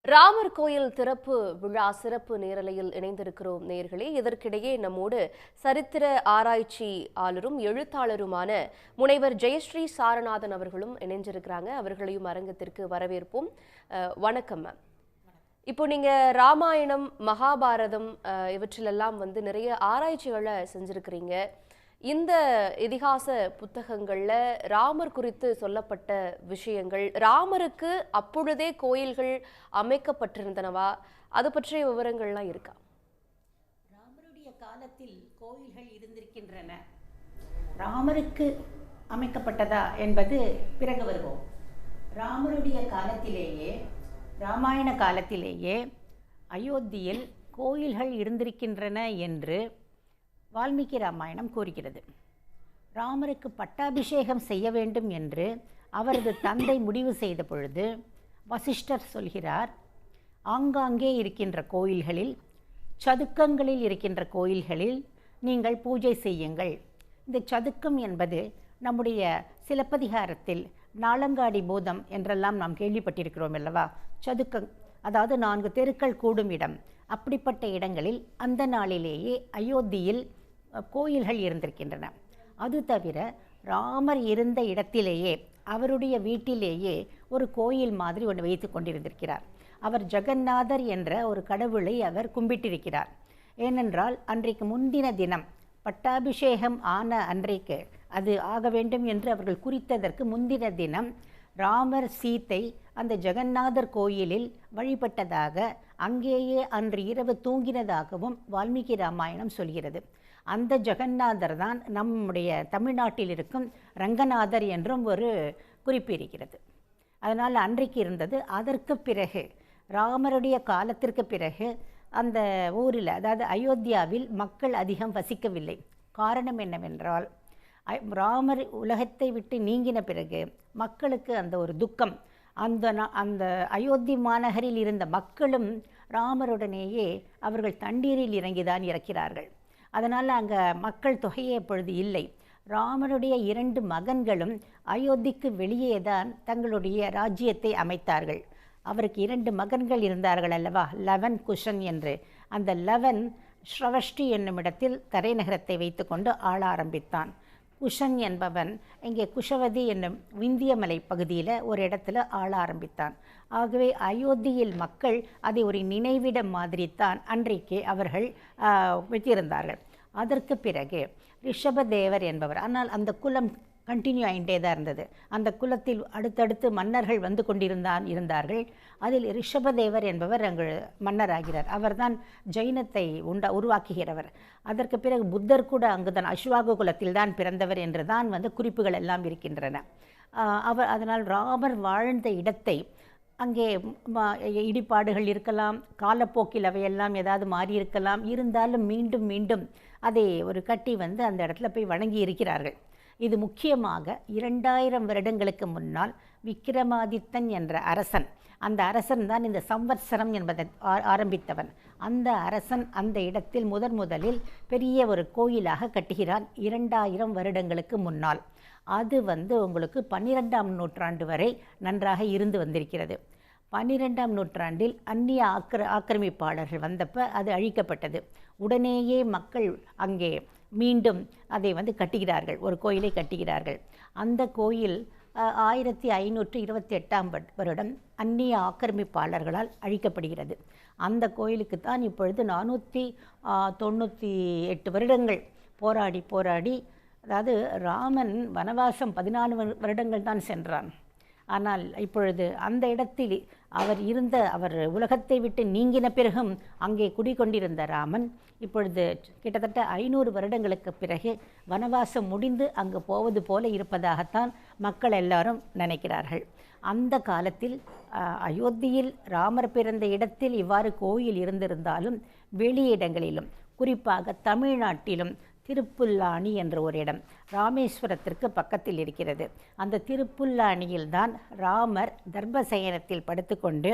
ராமர் கோயில் திறப்பு விழா சிறப்பு நேரலையில் இணைந்திருக்கிறோம் நேர்களே. இதற்கிடையே நம்மோடு சரித்திர ஆராய்ச்சியாளரும் எழுத்தாளருமான முனைவர் ஜெயஸ்ரீ சாரநாதன் அவர்களும் இணைஞ்சிருக்கிறாங்க. அவர்களையும் அரங்கத்திற்கு வரவேற்போம். வணக்கம் மேம். இப்போ நீங்க ராமாயணம், மகாபாரதம் இவற்றிலெல்லாம் நிறைய ஆராய்ச்சிகளை செஞ்சிருக்கிறீங்க. இந்த இதிகாச புத்தகங்கள்ல ராமர் குறித்து சொல்லப்பட்ட விஷயங்கள், ராமருக்கு அப்பொழுதே கோயில்கள் அமைக்கப்பட்டிருந்தனவா, அது பற்றிய விவரங்கள்லாம் இருக்கா? ராமருடைய காலத்தில் கோயில்கள் இருந்திருக்கின்றன. ராமருக்கு அமைக்கப்பட்டதா என்பது பிறகு வருவோம். ராமருடைய காலத்திலேயே, ராமாயண காலத்திலேயே அயோத்தியில் கோயில்கள் இருந்திருக்கின்றன என்று வால்மீகி ராமாயணம் கூறுகிறது. ராமருக்கு பட்டாபிஷேகம் செய்ய வேண்டும் என்று அவரது தந்தை முடிவு செய்த பொழுது வசிஷ்டர் சொல்கிறார், ஆங்காங்கே இருக்கின்ற கோயில்களில், சதுக்கங்களில் இருக்கின்ற கோயில்களில் நீங்கள் பூஜை செய்யுங்கள். இந்த சதுக்கம் என்பது நம்முடைய சிலப்பதிகாரத்தில் நாளங்காடி பூதம் என்றெல்லாம் நாம் கேள்விப்பட்டிருக்கிறோம் அல்லவா? சதுக்கம் அதாவது 4 தெருக்கள் கூடும் இடம். அப்படிப்பட்ட இடங்களில் அந்த நாளிலேயே அயோத்தியில் கோயில்கள் இருந்திருக்கின்றன. அது தவிர ராமர் இருந்த இடத்திலேயே, அவருடைய வீட்டிலேயே ஒரு கோயில் மாதிரி ஒன்று வைத்து கொண்டிருந்திருக்கிறார். அவர் ஜெகநாதர் என்ற ஒரு கடவுளை அவர் கும்பிட்டிருக்கிறார். ஏனென்றால் அன்றைக்கு முந்தின தினம், பட்டாபிஷேகம் ஆன அன்றைக்கு, அது ஆக வேண்டும் என்று அவர்கள் குறித்ததற்கு முந்தின தினம் ராமர், சீத்தை அந்த ஜெகநாதர் கோயிலில் வழிபட்டதாக, அங்கேயே அன்று இரவு தூங்கினதாகவும் வால்மீகி ராமாயணம் சொல்கிறது. அந்த ஜெகநாதர் தான் நம்முடைய தமிழ்நாட்டில் இருக்கும் ரங்கநாதர் என்றும் ஒரு குறிப்பு இருக்கிறது. அதனால் அன்றைக்கு இருந்தது. அதற்கு பிறகு, ராமருடைய காலத்திற்கு பிறகு அந்த ஊரில், அதாவது அயோத்தியாவில் மக்கள் அதிகம் வசிக்கவில்லை. காரணம் என்னவென்றால், ராமர் உலகத்தை விட்டு நீங்கின பிறகு மக்களுக்கு அந்த ஒரு துக்கம். அந்த அயோத்தி மாநகரில் இருந்த மக்களும் ராமருடனேயே அவர்கள் தண்ணீரில் இறங்கிதான் இறக்கிறார்கள். அதனால் அங்கே மக்கள் தொகையே எப்பொழுது இல்லை. ராமனுடைய 2 மகன்களும் அயோத்திக்கு வெளியே தான் தங்களுடைய ராஜ்யத்தை அமைத்தார்கள். அவருக்கு 2 மகன்கள் இருந்தார்கள் அல்லவா, லவன், குஷன் என்று. அந்த லவன் ஸ்ரவஷ்டி என்னும் இடத்தில் தலைநகரத்தை வைத்து கொண்டு ஆள ஆரம்பித்தான். குஷன் என்பவன் இங்கே குஷவதி என்னும் விந்திய மலை பகுதியில் ஒரு இடத்துல ஆள ஆரம்பித்தான். ஆகவே அயோத்தியில் மக்கள் அதை ஒரு நினைவிடம் மாதிரி தான் அன்றைக்கு அவர்கள் வைத்திருந்தார்கள். அதற்கு பிறகு ரிஷபதேவர் என்பவர், ஆனால் அந்த குலம் கண்டினியூ ஆகிட்டே தான் இருந்தது. அந்த குலத்தில் அடுத்தடுத்து மன்னர்கள் வந்து இருந்தார்கள். அதில் ரிஷபதேவர் என்பவர் அங்கு மன்னராகிறார். அவர்தான் ஜைனத்தை உருவாக்குகிறவர். அதற்கு பிறகு புத்தர் கூட அங்குதான் அஸ்வாக குலத்தில் தான் பிறந்தவர் என்று தான் குறிப்புகள் எல்லாம் இருக்கின்றன. அதனால் ராமர் வாழ்ந்த இடத்தை, அங்கே இடிபாடுகள் இருக்கலாம், காலப்போக்கில் அவையெல்லாம் ஏதாவது மாறி இருக்கலாம். இருந்தாலும் மீண்டும் மீண்டும் அதை ஒரு கட்டி அந்த இடத்துல போய் வணங்கி இருக்கிறார்கள். இது முக்கியமாக 2000 வருடங்களுக்கு முன்னால் விக்கிரமாதித்தன் என்ற அரசன், அந்த அரசன் தான் இந்த சம்வத்சரம் என்பதை ஆரம்பித்தவன். அந்த அரசன் அந்த இடத்தில் முதலில் பெரிய ஒரு கோயிலாக கட்டுகிறான் 2000 வருடங்களுக்கு முன்னால். அது உங்களுக்கு 12ஆம் நூற்றாண்டு வரை நன்றாக இருந்து வந்திருக்கிறது. 12ஆம் நூற்றாண்டில் அந்நிய ஆக்கிரமிப்பாளர்கள் வந்தப்போ அது அழிக்கப்பட்டது. உடனேயே மக்கள் அங்கே மீண்டும் அதை கட்டுகிறார்கள், ஒரு கோயிலை கட்டுகிறார்கள். அந்த கோயில் 1528ஆம் வருடம் அந்நிய ஆக்கிரமிப்பாளர்களால் அழிக்கப்படுகிறது. அந்த கோயிலுக்கு தான் இப்பொழுது 498 வருடங்கள் போராடி, அதாவது ராமன் வனவாசம் 14 வருடங்கள் தான் சென்றான். ஆனால் இப்பொழுது அந்த இடத்தில் அவர் உலகத்தை விட்டு நீங்கின பிறகும் அங்கே குடிகொண்டிருந்த ராமன் இப்பொழுது கிட்டத்தட்ட 500 வருடங்களுக்கு பிறகு வனவாசம் முடிந்து அங்கு போவது போல இருப்பதாகத்தான் மக்கள் எல்லாரும் நினைக்கிறார்கள். அந்த காலத்தில் அயோத்தியில் ராமர் பிறந்த இடத்தில் இவ்வாறு கோயில் இருந்திருந்தாலும், வெளியிடங்களிலும், குறிப்பாக தமிழ்நாட்டிலும் திருப்புல்லானி என்ற ஒரு இடம் ராமேஸ்வரத்திற்கு பக்கத்தில் இருக்கிறது. அந்த திருப்புல்லானியில்தான் ராமர் தர்பசயனத்தில் படுத்துக்கொண்டு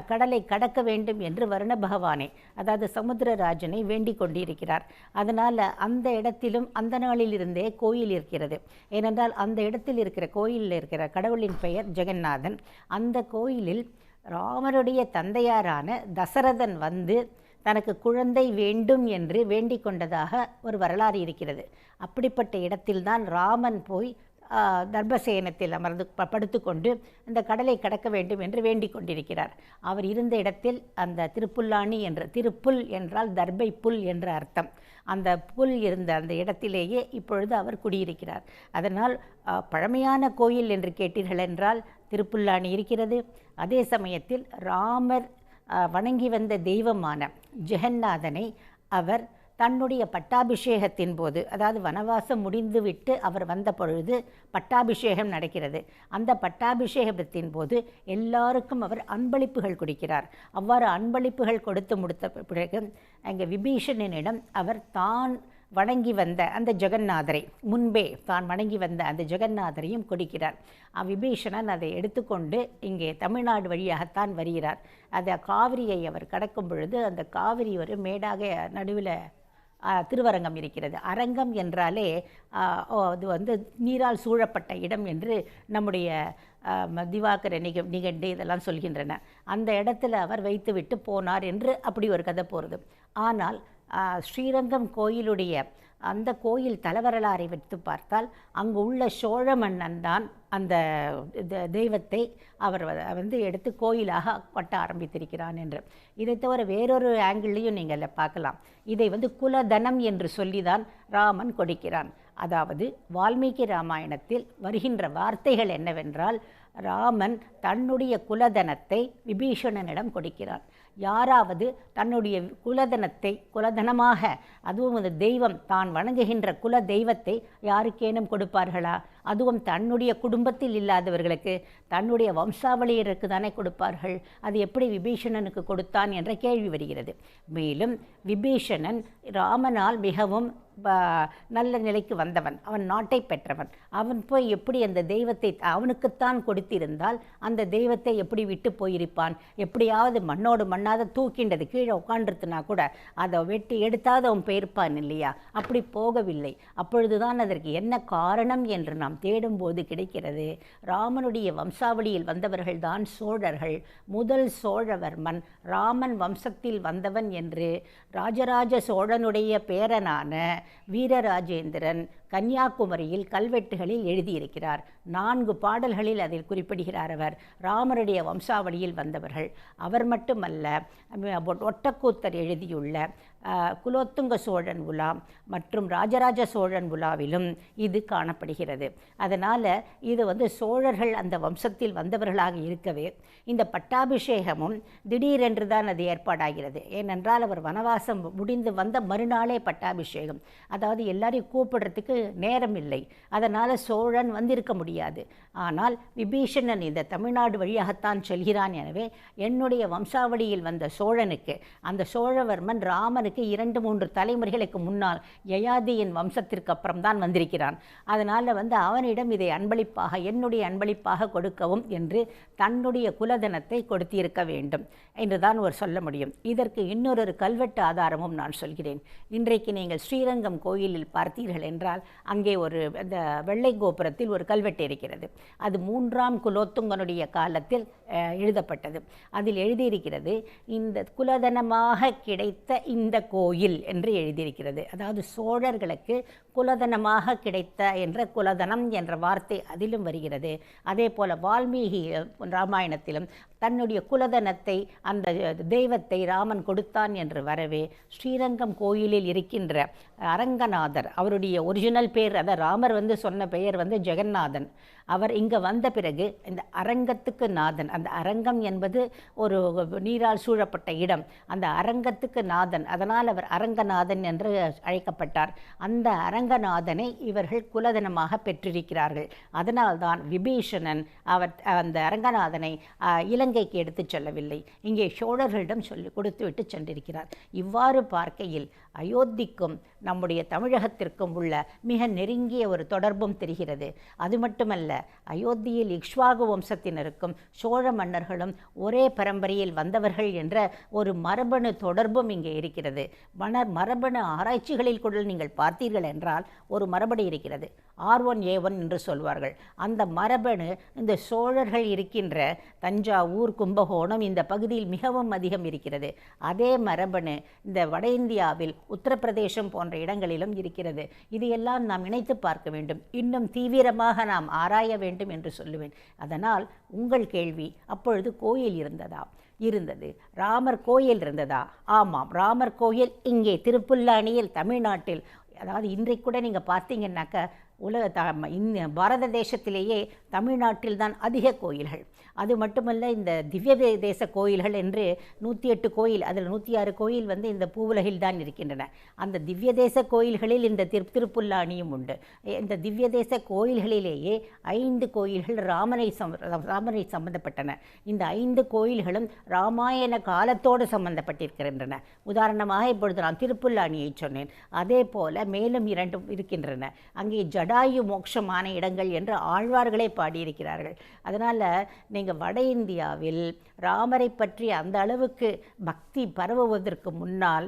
கடலை கடக்க வேண்டும் என்று வருண பகவானை, அதாவது சமுத்திரராஜனை வேண்டிக் கொண்டிருக்கிறார். அதனால் அந்த இடத்திலும் அந்த நாளிலிருந்தே கோயில் இருக்கிறது. ஏனென்றால் அந்த இடத்தில் இருக்கிற கோயிலில் இருக்கிற கடவுளின் பெயர் ஜெகநாதன். அந்த கோயிலில் ராமருடைய தந்தையாரான தசரதன் வந்து தனக்கு குழந்தை வேண்டும் என்று வேண்டிக் கொண்டதாக ஒரு வரலாறு இருக்கிறது. அப்படிப்பட்ட இடத்தில்தான் ராமன் போய் தர்பசேனத்தில் அமர்ந்து படுத்துக்கொண்டு அந்த கடலை கடக்க வேண்டும் என்று வேண்டிக் கொண்டிருக்கிறார். அவர் இருந்த இடத்தில் அந்த திருப்புல்லானி என்ற, திருப்புல் என்றால் தர்பை புல் என்ற அர்த்தம், அந்த புல் இருந்த அந்த இடத்திலேயே இப்பொழுது அவர் குடியிருக்கிறார். அதனால் பழமையான கோயில் என்று கேட்டீர்கள் என்றால் திருப்புல்லானி இருக்கிறது. அதே சமயத்தில் ராமர் வணங்கி வந்த தெய்வமான ஜெகநாதனை அவர் தன்னுடைய பட்டாபிஷேகத்தின் போது, அதாவது வனவாசம் முடிந்துவிட்டு அவர் வந்த பொழுது பட்டாபிஷேகம் நடக்கிறது. அந்த பட்டாபிஷேகத்தின் போது எல்லாருக்கும் அவர் அன்பளிப்புகள் கொடுக்கிறார். அவ்வாறு அன்பளிப்புகள் கொடுத்து முடித்த பிறகு அங்கே விபீஷணனிடம் அவர் தான் வணங்கி வந்த அந்த ஜெகநாதரை, முன்பே தான் வணங்கி வந்த அந்த ஜெகநாதரையும் கொடுக்கிறார். விபீஷணன் அதை எடுத்துக்கொண்டு இங்கே தமிழ்நாடு வழியாகத்தான் வருகிறார். அந்த காவிரியை அவர் கடக்கும் பொழுது அந்த காவிரி ஒரு மேடாக நடுவில் திருவரங்கம் இருக்கிறது. அரங்கம் என்றாலே அது வந்து நீரால் சூழப்பட்ட இடம் என்று நம்முடைய திவாகர நிகண்டு இதெல்லாம் சொல்கின்றன. அந்த இடத்துல அவர் வைத்துவிட்டு போனார் என்று அப்படி ஒரு கதை போகிறது. ஆனால் ஸ்ரீரங்கம் கோயிலுடைய அந்த கோயில் தலவரலாறை வைத்து பார்த்தால் அங்கு உள்ள சோழ மன்னன் தான் அந்த தெய்வத்தை அவர் வந்து எடுத்து கோயிலாக கட்ட ஆரம்பித்திருக்கிறான் என்று. இதை தவிர வேறொரு ஆங்கிள்லையும் நீங்கள் பார்க்கலாம். இதை வந்து குலதனம் என்று சொல்லிதான் ராமன் கொடுக்கிறான். அதாவது வால்மீகி ராமாயணத்தில் வருகின்ற வார்த்தைகள் என்னவென்றால், ராமன் தன்னுடைய குலதனத்தை விபீஷணனிடம் கொடுக்கிறான். யாராவது தன்னுடைய குலதனமாக, அதுவும் அந்த தெய்வம் தான் வணங்குகின்ற குல தெய்வத்தை யாருக்கேனும் கொடுப்பார்களா? அதுவும் தன்னுடைய குடும்பத்தில் இல்லாதவர்களுக்கு, தன்னுடைய வம்சாவளியருக்கு தானே கொடுப்பார்கள். அது எப்படி விபீஷணனுக்கு கொடுத்தான் என்ற கேள்வி வருகிறது. மேலும் விபீஷணன் ராமனால் மிகவும் நல்ல நிலைக்கு வந்தவன், அவன் நாட்டை பெற்றவன். அவன் போய் எப்படி அந்த தெய்வத்தை அவனுக்குத்தான் கொடுத்திருந்தால் அந்த தெய்வத்தை எப்படி விட்டு போயிருப்பான்? எப்படியாவது மண்ணோடு மண்ணாத தூக்கின்றது, கீழே உட்காண்டிருத்துனா கூட அதை வெட்டி எடுத்தாவது அவன் போயிருப்பான் இல்லையா? அப்படி போகவில்லை. அப்பொழுதுதான் அதற்கு என்ன காரணம் என்று நாம் தேடும்போது கிடைக்கிறது. ராமனுடைய வம்சாவளியில் வந்தவர்கள் தான் சோழர்கள். முதல் சோழவர்மன் ராமன் வம்சத்தில் வந்தவன் என்று ராஜராஜ சோழனுடைய பேரனான வீரராஜேந்திரன் கன்னியாகுமரியில் கல்வெட்டுகளில் எழுதியிருக்கிறார். 4 பாடல்களில் அதில் குறிப்பிடுகிறார். அவர் ராமருடைய வம்சாவளியில் வந்தவர்கள். அவர் மட்டுமல்ல, ஒட்டக்கூத்தர் எழுதியுள்ள குலோத்துங்க சோழன் உலா மற்றும் ராஜராஜ சோழன் உலாவிலும் இது காணப்படுகிறது. அதனால் இது வந்து சோழர்கள் அந்த வம்சத்தில் வந்தவர்களாக இருக்கவே இந்த பட்டாபிஷேகமும் திடீரென்று தான் அது ஏற்பாடாகிறது. ஏனென்றால் அவர் வனவாசம் முடிந்து வந்த மறுநாளே பட்டாபிஷேகம். அதாவது எல்லாரையும் கூப்பிடுறதுக்கு நேரம் இல்லை. அதனால் சோழன் வந்திருக்க முடியாது. ஆனால் விபீஷணன் இந்த தமிழ்நாடு வழியாகத்தான் செல்கிறான். எனவே என்னுடைய வம்சாவளியில் வந்த சோழனுக்கு, அந்த சோழவர்மன் ராமனுக்கு 2-3 தலைமுறைகளுக்கு முன்னால் யயாதியின் வம்சத்திற்கு அப்புறம் தான் வந்திருக்கிறான். அதனால் வந்து அவனிடம் இதை அன்பளிப்பாக, என்னுடைய அன்பளிப்பாக கொடுக்கவும் என்று தன்னுடைய குலதனத்தை கொடுத்திருக்க வேண்டும் என்றுதான் ஒரு சொல்ல முடியும். இதற்கு இன்னொரு கல்வெட்டு ஆதாரமும் நான் சொல்கிறேன். இன்றைக்கு நீங்கள் ஸ்ரீரங்கம் கோயிலில் பார்த்தீர்கள் என்றால் அங்கே ஒரு அந்த வெள்ளை கோபுரத்தில் ஒரு கல்வெட்டு இருக்கிறது. அது 3ஆம் குலோத்துங்கனுடைய காலத்தில் எழுதப்பட்டது. அதில் எழுதியிருக்கிறது, இந்த குலதனமாக கிடைத்த இந்த கோயில் என்று எழுதியிருக்கிறது. அதாவது சோழர்களுக்கு குலதனமாக கிடைத்த என்ற குலதனம் என்ற வார்த்தை அதிலும் வருகிறது. அதே போல வால்மீகி ராமாயணத்திலும் தன்னுடைய குலதனத்தை, அந்த தெய்வத்தை ராமன் கொடுத்தான் என்று வரவே ஸ்ரீரங்கம் கோயிலில் இருக்கின்ற அரங்கநாதர், அவருடைய ஒரிஜினல் பேர், அதை ராமர் வந்து சொன்ன பெயர் வந்து ஜெகநாதன். அவர் இங்கே வந்த பிறகு இந்த அரங்கத்துக்கு நாதன், அந்த அரங்கம் என்பது ஒரு நீரால் சூழப்பட்ட இடம், அந்த அரங்கத்துக்கு நாதன், அதனால் அவர் அரங்கநாதன் என்று அழைக்கப்பட்டார். அந்த அரங்கநாதனை இவர்கள் குலதனமாக பெற்றிருக்கிறார்கள். அதனால்தான் விபீஷணன் அந்த அரங்கநாதனை இலங்கைக்கு எடுத்துச் செல்லவில்லை, இங்கே சோழர்களிடம் கொடுத்துவிட்டு சென்றிருக்கிறார். இவ்வாறு பார்க்கையில் அயோத்திக்கும் நம்முடைய தமிழகத்திற்கும் உள்ள மிக நெருங்கிய ஒரு தொடர்பும் தெரிகிறது. அது மட்டுமல்ல, அயோத்தியில் இக்ஷ்வாகு வம்சத்தினருக்கும் சோழ மன்னர்களும் ஒரே பரம்பரையில் வந்தவர்கள் என்ற ஒரு மரபணு தொடர்பும் இங்கே இருக்கிறது. மரபணு ஆராய்ச்சிகளில் கூட நீங்கள் பார்த்தீர்கள் என்றால் ஒரு மரபணு இருக்கிறது. R1A1 என்று சொல்வார்கள். அந்த மரபணு இந்த சோழர்கள் இருக்கின்ற தஞ்சாவூர், கும்பகோணம் இந்த பகுதியில் மிகவும் அதிகம் இருக்கிறது. அதே மரபணு இந்த வட இந்தியாவில் உத்தரப்பிரதேசம் போன்ற இடங்களிலும் இருக்கிறது. இதையெல்லாம் நாம் இணைத்து பார்க்க வேண்டும், இன்னும் தீவிரமாக நாம் ஆராய வேண்டும் என்று சொல்லுவேன். அதனால் உங்கள் கேள்வி, அப்பொழுது கோயில் இருந்தது, ராமர் கோயில் இருந்ததா? ஆமாம், ராமர் கோயில் இங்கே திருப்புல்லானியில் தமிழ்நாட்டில், அதாவது இன்றைக்கு கூட நீங்கள் பார்த்தீங்கன்னாக்கா பாரத தேசத்திலேயே தமிழ்நாட்டில் தான் அதிக கோயில்கள். அது மட்டுமல்ல, இந்த திவ்ய தேச கோயில்கள் என்று 108 கோயில், அதில் 106 கோயில் இந்த பூவுலகில் தான் இருக்கின்றன. அந்த திவ்ய தேச கோயில்களில் இந்த திருப்புல்லானியும் உண்டு. இந்த திவ்ய தேச கோயில்களிலேயே 5 கோயில்கள் ராமரை சம்பந்தப்பட்டன. இந்த 5 கோயில்களும் ராமாயண காலத்தோடு சம்பந்தப்பட்டிருக்கின்றன. உதாரணமாக இப்பொழுது நான் திருப்புல்லானியை சொன்னேன். அதே போல மேலும் 2 இருக்கின்றன. அங்கே ஜடாயு மோட்சமான இடங்கள் என்று ஆழ்வார்களே பாடியிருக்கிறார்கள். அதனால் நீங்கள் வட இந்தியாவில் ராமரை பற்றி அந்த அளவுக்கு பக்தி பரவுவதற்கு முன்னால்,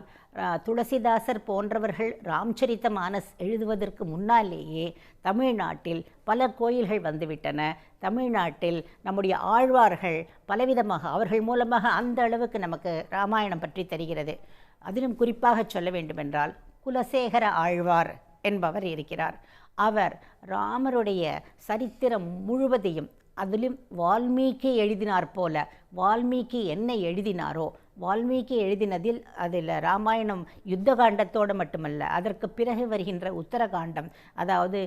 துளசிதாசர் போன்றவர்கள் ராம்சரித மானஸ் எழுதுவதற்கு முன்னாலேயே தமிழ்நாட்டில் பல கோயில்கள் வந்துவிட்டன. தமிழ்நாட்டில் நம்முடைய ஆழ்வார்கள் பலவிதமாக, அவர்கள் மூலமாக அந்த அளவுக்கு நமக்கு ராமாயணம் பற்றி தெரிகிறது. அதிலும் குறிப்பாக சொல்ல வேண்டுமென்றால், குலசேகர ஆழ்வார் என்பவர் இருக்கிறார். அவர் ராமருடைய சரித்திரம் முழுவதையும், அதிலும் வால்மீகி எழுதினார் போல, வால்மீகி என்ன எழுதினாரோ, வால்மீகி எழுதினதில் அதில் ராமாயணம் யுத்த காண்டத்தோடு மட்டுமல்ல, அதற்கு பிறகு வருகின்ற உத்தரகாண்டம், அதாவது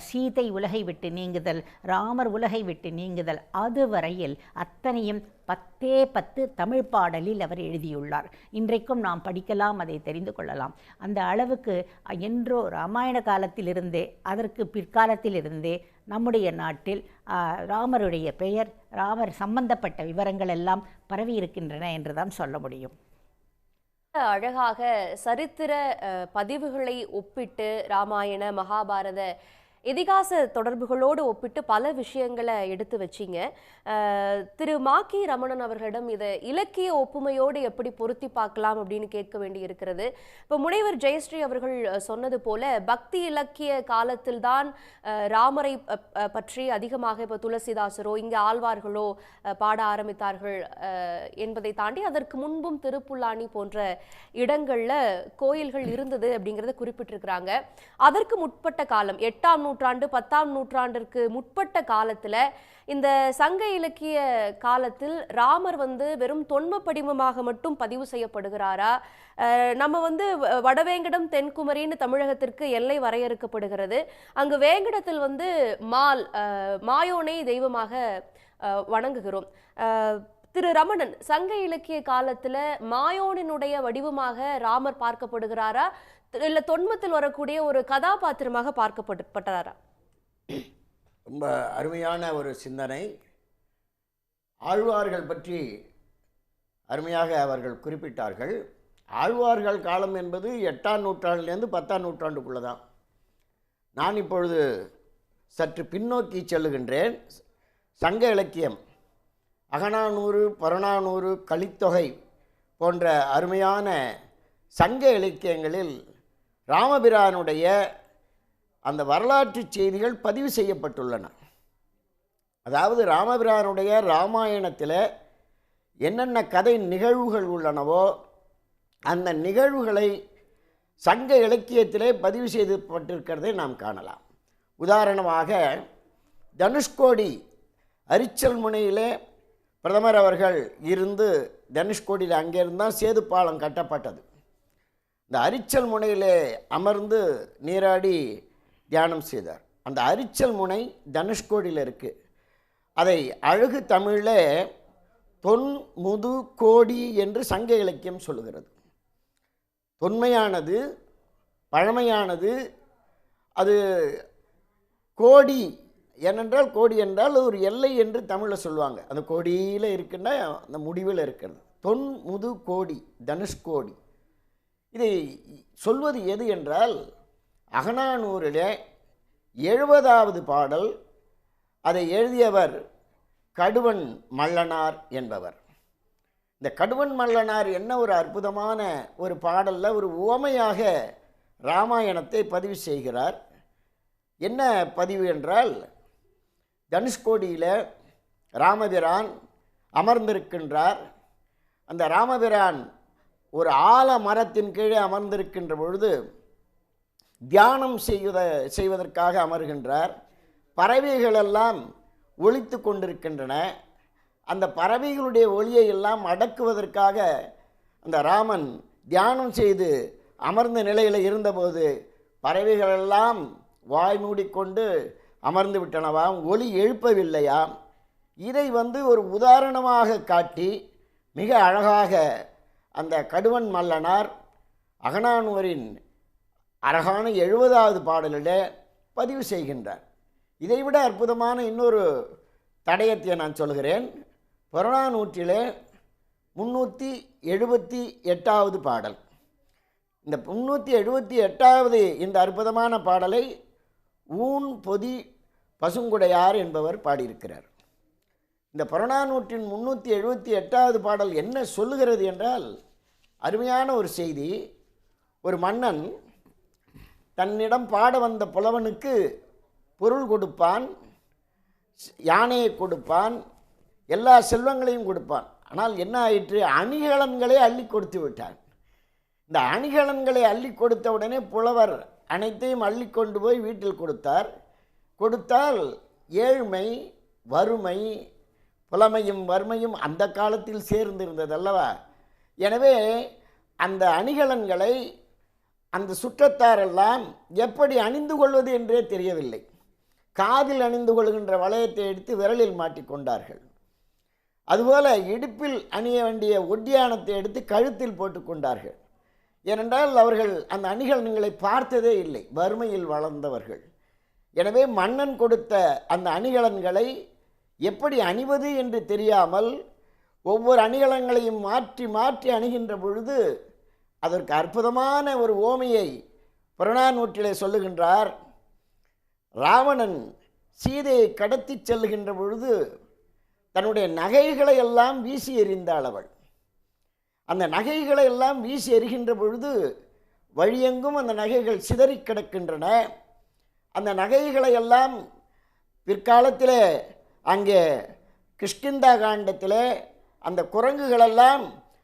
சீதை உலகை விட்டு நீங்குதல், ராமர் உலகை விட்டு நீங்குதல், அதுவரையில் அத்தனையும் 10 தமிழ் பாடலில் அவர் எழுதியுள்ளார். இன்றைக்கும் நாம் படிக்கலாம், அதை தெரிந்து கொள்ளலாம். அந்த அளவுக்கு என்றோ ராமாயண காலத்திலிருந்தே, அதற்கு பிற்காலத்திலிருந்தே நம்முடைய நாட்டில் ராமருடைய பெயர், ராமர் சம்பந்தப்பட்ட விவரங்கள் எல்லாம் பரவி இருக்கின்றன என்றுதான் சொல்ல முடியும். அழகாக சரித்திர பதிவுகளை ஒப்பிட்டு, ராமாயண, மகாபாரத, இதிகாச தொடர்புகளோடு ஒப்பிட்டு பல விஷயங்களை எடுத்து வச்சிங்க. திரு மாக்கி ரமணன் அவர்களிடம் இதை இலக்கிய ஒப்புமையோடு எப்படி பொருத்தி பார்க்கலாம் அப்படின்னு கேட்க வேண்டி இருக்கிறது. இப்போ முனைவர் ஜெயஸ்ரீ அவர்கள் சொன்னது போல, பக்தி இலக்கிய காலத்தில்தான் ராமரை பற்றி அதிகமாக இப்போ துளசிதாசரோ இங்கே ஆழ்வார்களோ பாட ஆரம்பித்தார்கள் என்பதை தாண்டி, அதற்கு முன்பும் திருப்புல்லானி போன்ற இடங்கள்ல கோயில்கள் இருந்தது அப்படிங்கிறத குறிப்பிட்டிருக்கிறாங்க. அதற்கு முற்பட்ட காலம் 8ஆம் நூற்றாண்டு 10ஆம் நூற்றாண்டிற்கு முற்பட்ட காலத்துல, இந்த சங்க இலக்கிய காலத்தில் ராமர் வெறும் தொன்ம படிமமாக மட்டும் பதிவு செய்யப்படுகிறாரா? நம்ம வடவேங்கடம் தென்குமரின்னு தமிழகத்திற்கு எல்லை வரையறுக்கப்படுகிறது. அங்கு வேங்கடத்தில் மாயோனை தெய்வமாக வணங்குகிறோம். திரு ரமணன், சங்க இலக்கிய காலத்துல மாயோனினுடைய வடிவமாக ராமர் பார்க்கப்படுகிறாரா, இல்ல தொன்மத்தில் வரக்கூடிய ஒரு கதாபாத்திரமாக பார்க்கப்பட்டாரா? ரொம்ப அருமையான ஒரு சிந்தனை. ஆழ்வார்கள் பற்றி அருமையாக அவர்கள் குறிப்பிட்டார்கள். ஆழ்வார்கள் காலம் என்பது 8ஆம் நூற்றாண்டிலிருந்து 10ஆம் நூற்றாண்டுக்குள்ளே தான். நான் இப்பொழுது சற்று பின்னோக்கி செல்லுகின்றேன். சங்க இலக்கியம், அகநானூறு, புறநானூறு, கலித்தொகை போன்ற அருமையான சங்க இலக்கியங்களில் ராமபிரானுடைய அந்த வரலாற்று செய்திகள் பதிவு செய்யப்பட்டுள்ளன. அதாவது ராமபிரானுடைய ராமாயணத்தில் என்னென்ன கதை நிகழ்வுகள் உள்ளனவோ அந்த நிகழ்வுகளை சங்க இலக்கியத்திலே பதிவு செய்யப்பட்டிருக்கிறதை நாம் காணலாம். உதாரணமாக, தனுஷ்கோடி அரிச்சல் முனையிலே பிரதமர் அவர்கள் இருந்து, தனுஷ்கோடியில் அங்கிருந்தான் சேது பாலம் கட்டப்பட்டது. இந்த அரிச்சல் முனையிலே அமர்ந்து நீராடி தியானம் செய்தார். அந்த அரிச்சல் முனை தனுஷ்கோடியில் இருக்குது. அதை அழகு தமிழில் தொன்முது கோடி என்று சங்க இலக்கியம் சொல்லுகிறது. தொன்மையானது, பழமையானது. அது கோடி ஏனென்றால், கோடி என்றால் ஒரு எல்லை என்று தமிழில் சொல்லுவாங்க. அந்த கோடியில் இருக்குன்னா அந்த முடிவில் இருக்கிறது. தொன்முது கோடி, தனுஷ்கோடி. இதை சொல்வது எது என்றால், அகநானூரில் 70வது பாடல். அதை எழுதியவர் கடுவன் மல்லனார் என்பவர். இந்த கடுவன் மல்லனார் என்ன ஒரு அற்புதமான ஒரு பாடலில் ஒரு உவமையாக ராமாயணத்தை பதிவு செய்கிறார். என்ன பதிவு என்றால், தனுஷ்கோடியில் ராமபிரான் அமர்ந்திருக்கின்றார். அந்த ராமபிரான் ஒரு ஆல மரத்தின் கீழே அமர்ந்திருக்கின்ற பொழுது தியானம் செய்வதற்காக அமர்கின்றார். பறவைகளெல்லாம் ஒலித்து கொண்டிருக்கின்றன. அந்த பறவைகளுடைய ஒலியை எல்லாம் அடக்குவதற்காக அந்த ராமன் தியானம் செய்து அமர்ந்த நிலையில் இருந்தபோது பறவைகளெல்லாம் வாய் மூடிக்கொண்டு அமர்ந்து விட்டனவாம், ஒலி எழுப்பவில்லையாம். இதை ஒரு உதாரணமாக காட்டி மிக அழகாக அந்த கடுவன் மல்லனார் அகநானூரின் அழகான 70வது பாடலில் பதிவு செய்கின்றார். இதைவிட அற்புதமான இன்னொரு தடயத்தை நான் சொல்கிறேன். புறநானூற்றிலே 378வது பாடல். இந்த 378வது இந்த அற்புதமான பாடலை ஊன் பொதி பசுங்குடையார் என்பவர் பாடியிருக்கிறார். இந்த புறநானூற்றின் 378வது பாடல் என்ன சொல்லுகிறது என்றால், அருமையான ஒரு செய்தி. ஒரு மன்னன் தன்னிடம் பாட வந்த புலவனுக்கு பொருள் கொடுப்பான், யானையை கொடுப்பான், எல்லா செல்வங்களையும் கொடுப்பான். ஆனால் என்ன ஆயிற்று? அணிகலன்களை அள்ளி கொடுத்து விட்டான். இந்த அணிகலன்களை அள்ளி கொடுத்த உடனே புலவர் அனைத்தையும் அள்ளி கொண்டு போய் வீட்டில் கொடுத்தால் ஏழ்மை, வறுமை, புலமையும் வறுமையும் அந்த காலத்தில் சேர்ந்திருந்தது அல்லவா? எனவே அந்த அணிகலன்களை அந்த சுற்றத்தாரெல்லாம் எப்படி அணிந்து கொள்வது என்றே தெரியவில்லை. காதில் அணிந்து கொள்கின்ற வளையத்தை எடுத்து விரலில் மாட்டிக்கொண்டார்கள். அதுபோல இடுப்பில் அணிய வேண்டிய ஒட்டியானத்தை எடுத்து கழுத்தில் போட்டுக்கொண்டார்கள். ஏனென்றால் அவர்கள் அந்த அணிகலன்களை பார்த்ததே இல்லை, வறுமையில் வளர்ந்தவர்கள். எனவே மன்னன் கொடுத்த அந்த அணிகலன்களை எப்படி அணிவது என்று தெரியாமல் ஒவ்வொரு அணிகலன்களையும் மாற்றி மாற்றி அணிகின்ற பொழுது அதற்கு அற்புதமான ஒரு ஓமையை புறநானூற்றிலே சொல்லுகின்றார். ராவணன் சீதையை கடத்தி செல்லுகின்ற பொழுது தன்னுடைய நகைகளை எல்லாம் வீசி எறிந்தாள் அவள். அந்த நகைகளை எல்லாம் வீசி எறிகின்ற பொழுது வழியெங்கும் அந்த நகைகள் சிதறி கிடக்கின்றன. அந்த நகைகளை எல்லாம் பிற்காலத்தில் அங்கே கிஷ்கிந்தா காண்டத்தில் அந்த குரங்குகளெல்லாம்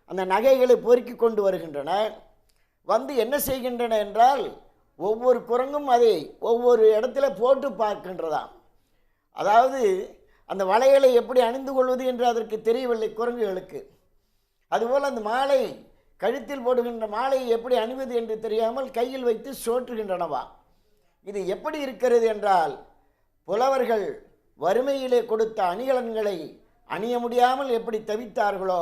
அந்த நகைகளை பொறுக்கி கொண்டு வருகின்றன. என்ன செய்கின்றன என்றால், ஒவ்வொரு குரங்கும் அதை ஒவ்வொரு இடத்துல போட்டு பார்க்கின்றதாம். அதாவது அந்த வளையலை எப்படி அணிந்து கொள்வது என்று அதற்கு தெரியவில்லை குரங்குகளுக்கு. அதுபோல் அந்த மாலை, கழுத்தில் போடுகின்ற மாலையை எப்படி அணிவது என்று தெரியாமல் கையில் வைத்து சோற்றுகின்றனவா. இது எப்படி இருக்கிறது என்றால், புலவர்கள் வறுமையிலே கொடுத்த அணிகலன்களை அணிய முடியாமல் எப்படி தவித்தார்களோ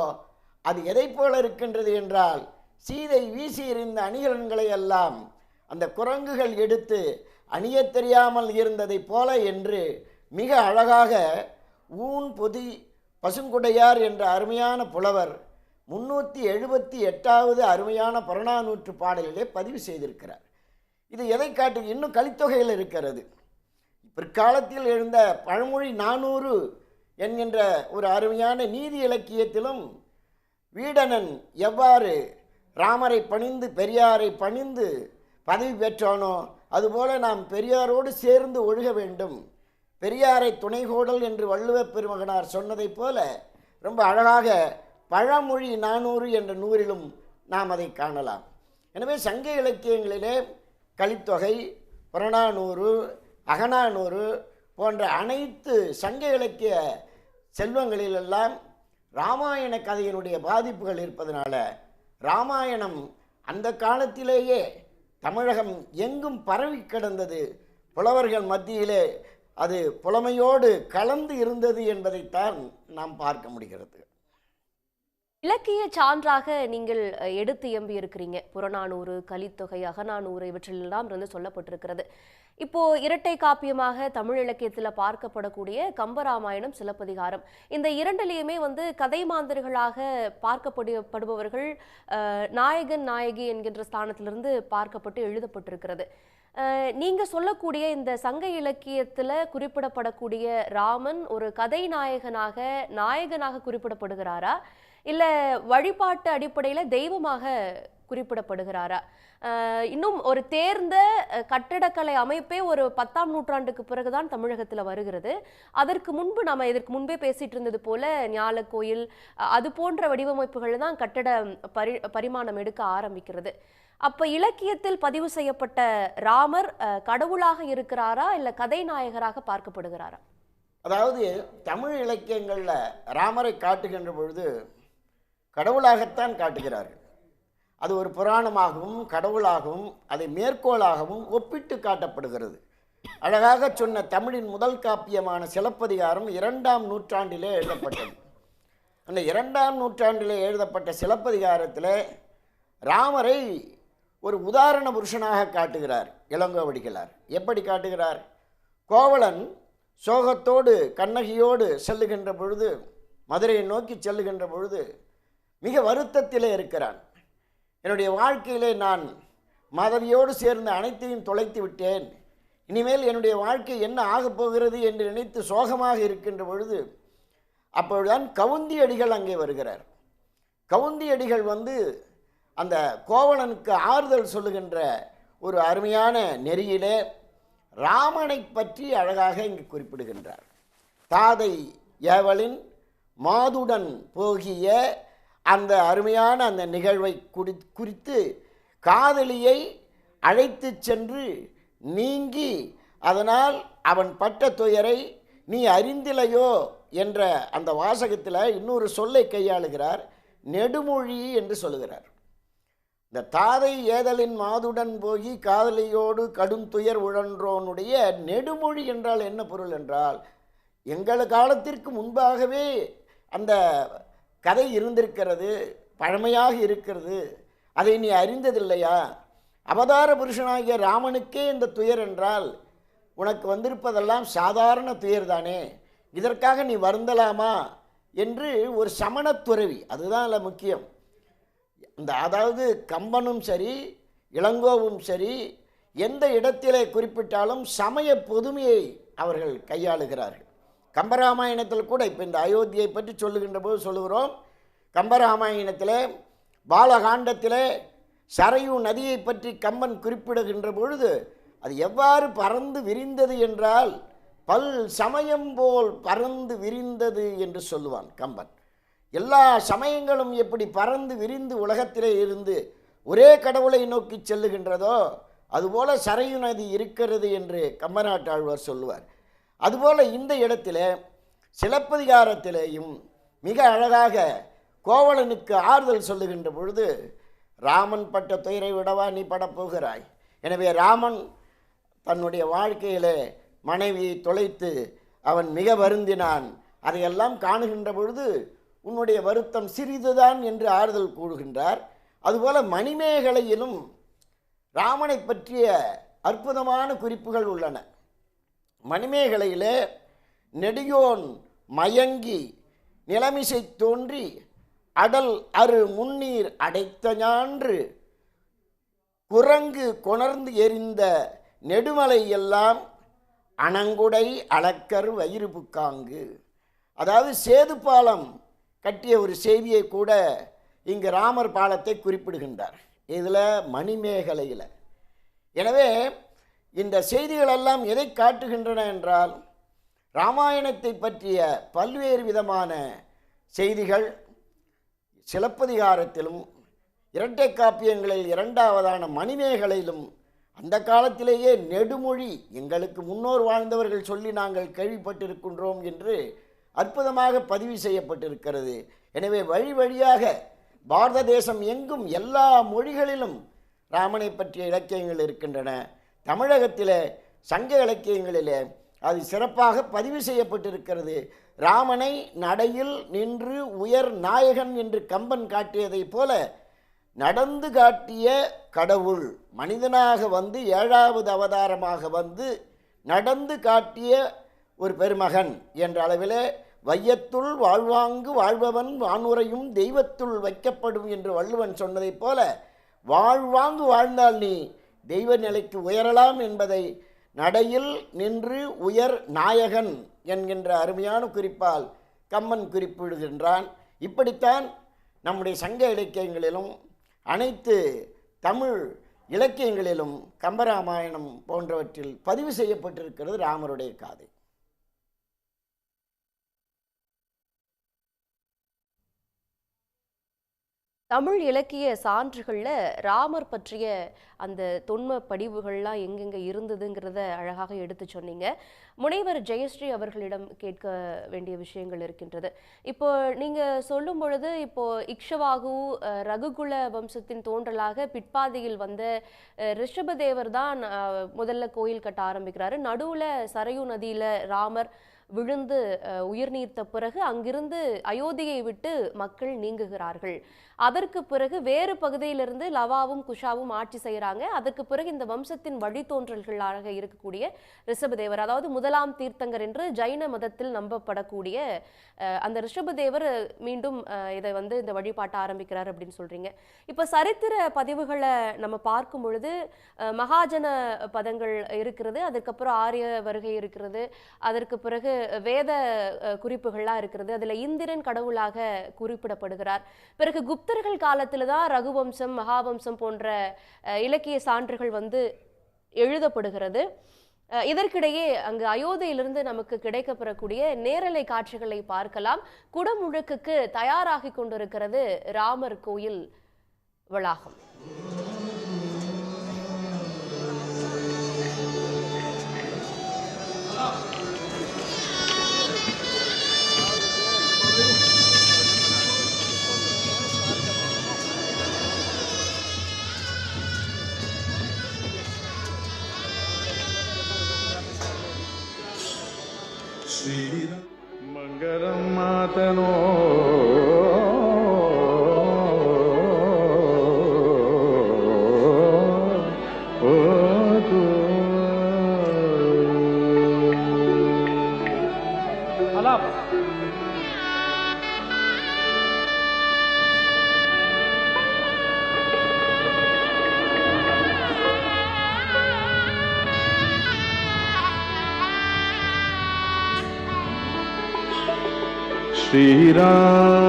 அது எதை போல இருக்கின்றது என்றால், சீதை வீசி எறிந்த அணிகலன்களை எல்லாம் அந்த குரங்குகள் எடுத்து அணிய தெரியாமல் இருந்ததை போல என்று மிக அழகாக ஊன் பொதி பசுங்குடையார் என்ற அருமையான புலவர் 378வது அருமையான புறநானூற்று பாடலிலே பதிவு செய்திருக்கிறார். இது எதை காட்டு? இன்னும் கலித்தொகையில் இருக்கிறது. பிற்காலத்தில் எழுந்த பழமொழி 400 என்கின்ற ஒரு அருமையான நீதி இலக்கியத்திலும் வீடணன் எவ்வாறு ராமரை பணிந்து பெரியாரை பணிந்து பதவி பெற்றானோ அதுபோல நாம் பெரியாரோடு சேர்ந்து ஒழுக வேண்டும், பெரியாரை துணைகோடல் என்று வள்ளுவப் பெருமகனார் சொன்னதைப் போல ரொம்ப அழகாக பழமொழி 400 என்ற நூலிலும் நாம் அதை காணலாம். எனவே சங்க இலக்கியங்களிலே கலித்தொகை, புறநானூறு, அகநானூறு போன்ற அனைத்து சங்க இலக்கிய செல்வங்களிலெல்லாம் இராமாயண கதையினுடைய பாதிப்புகள் இருப்பதனால இராமாயணம் அந்த காலத்திலேயே தமிழகம் எங்கும் பரவி கிடந்தது. புலவர்கள் மத்தியிலே அது புலமையோடு கலந்து இருந்தது என்பதைத்தான் நாம் பார்க்க முடிகிறது. இலக்கிய சான்றாக நீங்கள் எடுத்து எம்பி இருக்கிறீங்க. புறநானூறு, கலித்தொகை, அகநானூறு இவற்றிலெல்லாம் சொல்லப்பட்டிருக்கிறது. இப்போ இரட்டை காப்பியமாக தமிழ் இலக்கியத்தில் பார்க்கப்படக்கூடிய கம்பராமாயணம், சிலப்பதிகாரம், இந்த இரண்டிலேயுமே கதை மாந்தர்களாக பார்க்கப்படுபவர்கள் நாயகன் நாயகி என்கின்ற ஸ்தானத்திலிருந்து பார்க்கப்பட்டு எழுதப்பட்டிருக்கிறது. நீங்க சொல்லக்கூடிய இந்த சங்க இலக்கியத்துல குறிப்பிடப்படக்கூடிய ராமன் ஒரு கதை நாயகனாக குறிப்பிடப்படுகிறாரா, இல்ல வழிபாட்டு அடிப்படையில தெய்வமாக குறிப்பிடப்படுகிறாரா? இன்னும் ஒரு தேர்ந்த கட்டிடக்கலை அமைப்பே ஒரு 10ஆம் நூற்றாண்டுக்கு பிறகுதான் தமிழகத்துல வருகிறது. இதற்கு முன்பே பேசிட்டு இருந்தது போல ஞாலக்கோயில் அது போன்ற வடிவமைப்புகள் தான் கட்டட பரிமாணம் எடுக்க ஆரம்பிக்கிறது. அப்ப இலக்கியத்தில் பதிவு செய்யப்பட்ட ராமர் கடவுளாக இருக்கிறாரா இல்ல கதை நாயகராக பார்க்கப்படுகிறாரா? அதாவது தமிழ் இலக்கியங்களில் ராமரை காட்டுகின்ற பொழுது கடவுளாகத்தான் காட்டுகிறார்கள். அது ஒரு புராணமாகவும் கடவுளாகவும் அதை மேற்கோளாகவும் ஒப்பிட்டு காட்டப்படுகிறது. அழகாக சொன்ன தமிழின் முதல் காப்பியமான சிலப்பதிகாரம் 2ஆம் நூற்றாண்டிலே எழுதப்பட்டது. அந்த 2ஆம் நூற்றாண்டிலே எழுதப்பட்ட சிலப்பதிகாரத்தில் ராமரை ஒரு உதாரண புருஷனாக காட்டுகிறார் இளங்கோவடிகளார். எப்படி காட்டுகிறார்? கோவலன் சோகத்தோடு கண்ணகியோடு செல்லுகின்ற பொழுது, மதுரையை நோக்கி செல்லுகின்ற பொழுது மிக வருத்தத்திலே இருக்கிறான். என்னுடைய வாழ்க்கையிலே நான் மாதவியோடு சேர்ந்து அனைத்தையும் தொலைத்து விட்டேன், இனிமேல் என்னுடைய வாழ்க்கை என்ன ஆகப் போகிறது என்று நினைத்து சோகமாக இருக்கின்ற பொழுது அப்பொழுதுதான் கவுந்தியடிகள் அங்கே வருகிறார். கவுந்தியடிகள் வந்து அந்த கோவலனுக்கு ஆறுதல் சொல்லுகின்ற ஒரு அருமையான நெறியிலே ராமனை பற்றி அழகாக இங்கு குறிப்பிடுகின்றார். தாதை ஏவலின் மாதுடன் போகிய அந்த அருமையான அந்த நிகழ்வை குறித்து காதலியை அழைத்து சென்று நீங்கி அதனால் அவன் பட்ட துயரை நீ அறிந்திலையோ என்ற அந்த வாசகத்தில் இன்னொரு சொல்லை கையாளுகிறார். நெடுமொழி என்று சொல்லுகிறார். இந்த தாதை ஏதலின் மாதுடன் போகி காதலியோடு கடும் துயர் உழன்றோனுடைய நெடுமொழி என்றால் என்ன பொருள் என்றால், எங்கள் காலத்திற்கு முன்பாகவே அந்த கதை இருந்திருக்கிறது, பழமையாக இருக்கிறது, அதை நீ அறிந்ததில்லையா? அவதார புருஷனாகிய ராமனுக்கே இந்த துயர் என்றால் உனக்கு வந்திருப்பதெல்லாம் சாதாரண துயர் தானே, இதற்காக நீ வருந்தலாமா என்று ஒரு சமணத்துறவி, அதுதான் அதில் முக்கியம். அதாவது கம்பனும் சரி இளங்கோவும் சரி எந்த இடத்திலே குறிப்பிட்டாலும் சமய பொதுமையை அவர்கள் கையாளுகிறார்கள். கம்பராமாயணத்தில் கூட இப்போ இந்த அயோத்தியை பற்றி சொல்லுகின்ற போது சொல்லுகிறோம், கம்பராமாயணத்தில் பாலகாண்டத்தில் சரையு நதியை பற்றி கம்பன் குறிப்பிடுகின்ற பொழுது அது எவ்வாறு பறந்து விரிந்தது என்றால் பல் சமயம் போல் பறந்து விரிந்தது என்று சொல்லுவான் கம்பன். எல்லா சமயங்களும் எப்படி பறந்து விரிந்து உலகத்திலே இருந்து ஒரே கடவுளை நோக்கி செல்லுகின்றதோ அதுபோல சரையு நதி இருக்கிறது என்று கம்பநாட்டாழ்வார் சொல்லுவார். அதுபோல் இந்த இடத்துல சிலப்பதிகாரத்திலேயும் மிக அழகாக கோவலனுக்கு ஆறுதல் சொல்லுகின்ற பொழுது, ராமன் பட்ட துயரை விடவா நீ படப்போகிறாய்? எனவே ராமன் தன்னுடைய வாழ்க்கையிலே மனைவியை தொலைத்து அவன் மிக வருந்தினான். அதையெல்லாம் காணுகின்ற பொழுது உன்னுடைய வருத்தம் சிறிதுதான் என்று ஆறுதல் கூறுகின்றார். அதுபோல மணிமேகலையிலும் ராமனை பற்றிய அற்புதமான குறிப்புகள் உள்ளன. மணிமேகலையிலே நெடியோன் மயங்கி நிலமிசை தோன்றி அடல் அரு முன்னீர் அடைத்த ஞான்று குரங்கு கொணர்ந்து எரிந்த நெடுமலை எல்லாம் அணங்குடை அளக்கர் வயிறு புக்காங்கு. அதாவது சேது பாலம் கட்டிய ஒரு செய்தியை கூட இங்கு ராமர் பாலத்தை குறிப்பிடுகின்றார் இதில் மணிமேகலையில். எனவே இந்த செய்திகளெல்லாம் எதை காட்டுகின்றன என்றால், இராமாயணத்தை பற்றிய பல்வேறு விதமான செய்திகள் சிலப்பதிகாரத்திலும் இரட்டை காப்பியங்களில் இரண்டாவதான மணிமேகலையிலும் அந்த காலத்திலேயே நெடுமொழி எங்களுக்கு முன்னோர் வாழ்ந்தவர்கள் சொல்லி நாங்கள் கேள்விப்பட்டிருக்கின்றோம் என்று அற்புதமாக பதிவு செய்யப்பட்டிருக்கிறது. எனவே வழி வழியாக பாரத தேசம் எங்கும் எல்லா மொழிகளிலும் ராமனை பற்றிய இலக்கியங்கள் இருக்கின்றன. தமிழகத்தில் சங்க இலக்கியங்களில் அது சிறப்பாக பதிவு செய்யப்பட்டிருக்கிறது. ராமனை நடையில் நின்று உயர் நாயகன் என்று கம்பன் காட்டியதைப் போல நடந்து காட்டிய கடவுள் மனிதனாக வந்து 7வது அவதாரமாக வந்து நடந்து காட்டிய ஒரு பெருமகன் என்ற அளவிலே வையத்துள் வாழ்வாங்கு வாழ்பவன் வானுரையும் தெய்வத்துள் வைக்கப்படும் என்று வள்ளுவன் சொன்னதைப் போல வாழ்வாங்கு வாழ்ந்தால் நீ தெய்வ நிலைக்கு உயரலாம் என்பதை நடையில் நின்று உயர் நாயகன் என்கின்ற அருமையான குறிப்பால் கம்பன் குறிப்பிடுகின்றான். இப்படித்தான் நம்முடைய சங்க இலக்கியங்களிலும் அனைத்து தமிழ் இலக்கியங்களிலும் கம்பராமாயணம் போன்றவற்றில் பதிவு செய்யப்பட்டிருக்கிறது ராமருடைய காதை. தமிழ் இலக்கிய சான்றுகளில் ராமர் பற்றிய அந்த தொன்ம படிவுகள்லாம் எங்கெங்கே இருந்ததுங்கிறத அழகாக எடுத்து சொன்னீங்க. முனைவர் ஜெயஸ்ரீ அவர்களிடம் கேட்க வேண்டிய விஷயங்கள் இருக்கின்றது. இப்போ நீங்கள் சொல்லும் பொழுது இப்போ இக்ஷவாகு ரகுகுல வம்சத்தின் தோன்றலாக பிற்பாதையில் வந்த ரிஷபதேவர் தான் முதல்ல கோயில் கட்ட ஆரம்பிக்கிறாரு. நடுவில் சரையு நதியில் ராமர் விழுந்து உயிர் நீர்த்த பிறகு அங்கிருந்து அயோத்தியை விட்டு மக்கள் நீங்குகிறார்கள். அதற்கு பிறகு வேறு பகுதியிலிருந்து லவாவும் குஷாவும் ஆட்சி செய்கிறாங்க. அதற்கு பிறகு இந்த வம்சத்தின் வழித்தோன்றல்களாக இருக்கக்கூடிய ரிஷபதேவர், அதாவது முதலாம் தீர்த்தங்கர் என்று ஜைன மதத்தில் நம்பப்படக்கூடிய அந்த ரிஷபதேவர் மீண்டும் இதை இந்த வழிபாட்டை ஆரம்பிக்கிறார் அப்படின்னு சொல்றீங்க. இப்போ சரித்திர பதிவுகளை நம்ம பார்க்கும் பொழுது மகாஜன பதங்கள் இருக்கிறது, அதுக்கப்புறம் ஆரிய வருகை இருக்கிறது, அதற்கு பிறகு வேத குறிப்புகள்லாம் இருக்கிறது. அதுல இந்திரன் கடவுளாக குறிப்பிடப்படுகிறார். பிறகு குப்தர்கள் காலத்துல தான் ரகுவம்சம் மகாவம்சம் போன்ற இலக்கிய சான்றுகள் எழுதப்படுகிறது. இதற்கிடையே அங்கு அயோத்தியிலிருந்து நமக்கு கிடைக்கப்பெறக்கூடிய நேரலை காட்சிகளை பார்க்கலாம். குடமுழுக்குக்கு தயாராகி கொண்டிருக்கிறது ராமர் கோயில் வளாகம். மங்களம் மாதனோ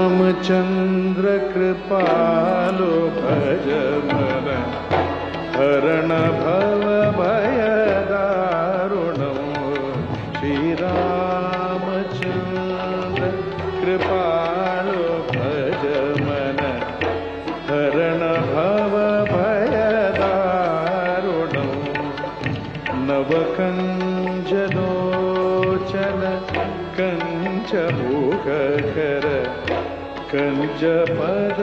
श्रीरामचंद्र कृपालो भज मन हरण भव भय दारुणो श्रीरामचंद्र कृपालो भज मन हरण भव भय दारुणो नवकंजलोचन कंच मुखकर कंच पद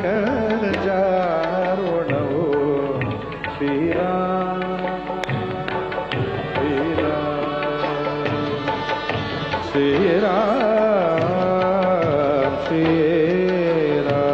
कर जारुणो श्रीराम श्रीराम श्रीराम श्रीराम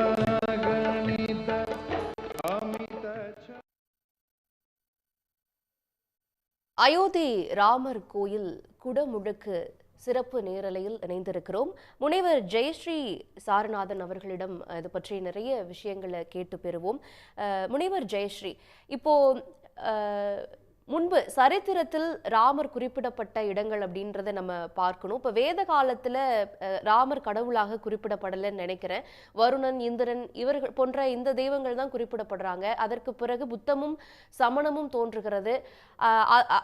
गंधर्वगणित अमित அயோத்தி ராமர் கோயில் குடமுழுக்கு சிறப்பு நேரலையில் இணைந்திருக்கிறோம். முனைவர் ஜெயஸ்ரீ சாரநாதன் அவர்களிடம் இது பற்றி நிறைய விஷயங்களை கேட்டு பெறுவோம். முனைவர் ஜெயஸ்ரீ, இப்போ முன்பு சரித்திரத்தில் ராமர் குறிப்பிடப்பட்ட இடங்கள் அப்படின்றத நம்ம பார்க்கணும். இப்போ வேத காலத்துல ராமர் கடவுளாக குறிப்பிடப்படலைன்னு நினைக்கிறேன். வருணன், இந்திரன் இவர்கள் போன்ற இந்த தெய்வங்கள் தான் குறிப்பிடப்படுறாங்க. அதற்கு பிறகு புத்தமும் சமணமும் தோன்றுகிறது.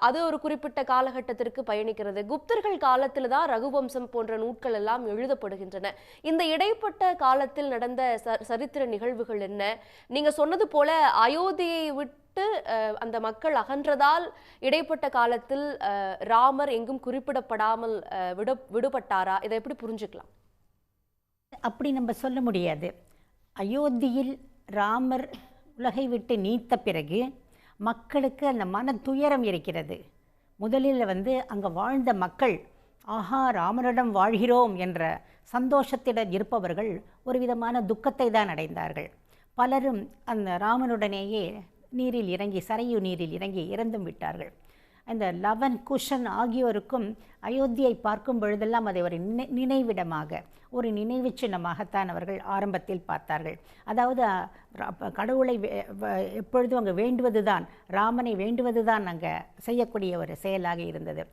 அது ஒரு குறிப்பிட்ட காலகட்டத்திற்கு பயணிக்கிறது. குப்தர்கள் காலத்துல தான் ரகுவம்சம் போன்ற நூட்கள் எல்லாம் எழுதப்படுகின்றன. இந்த இடைப்பட்ட காலத்தில் நடந்த சரித்திர நிகழ்வுகள் என்ன? நீங்க சொன்னது போல அயோத்தியை விட்டு அந்த மக்கள் அகன்றதால் இடைப்பட்ட காலத்தில் ராமர் எங்கும் குறிப்பிடப்படாமல் விடுபட்டாரா? இதை எப்படி புரிஞ்சுக்கலாம்? அப்படி நம்ம சொல்ல முடியாது. அயோத்தியில் ராமர் உலகை விட்டு நீத்த பிறகு மக்களுக்கு அந்த மன துயரம் இருக்கிறது. முதலில் அங்கே வாழ்ந்த மக்கள் ஆஹா ராமரிடம் வாழ்கிறோம் என்ற சந்தோஷத்திடம் இருப்பவர்கள் ஒரு விதமான துக்கத்தை தான் அடைந்தார்கள். பலரும் அந்த ராமனுடனேயே நீரில் இறங்கி சரையு நீரில் இறங்கி இறந்தும் விட்டார்கள். இந்த லவன் குஷன் ஆகியோருக்கும் அயோத்தியை பார்க்கும் பொழுதெல்லாம் அதை ஒரு நினைவிடமாக, ஒரு நினைவு சின்னமாகத்தான் அவர்கள் ஆரம்பத்தில் பார்த்தார்கள். அதாவது கடவுளை எப்பொழுதும் அங்கே வேண்டுவது தான், ராமனை வேண்டுவது தான் அங்கே செய்யக்கூடிய ஒரு செயலாக இருந்தது.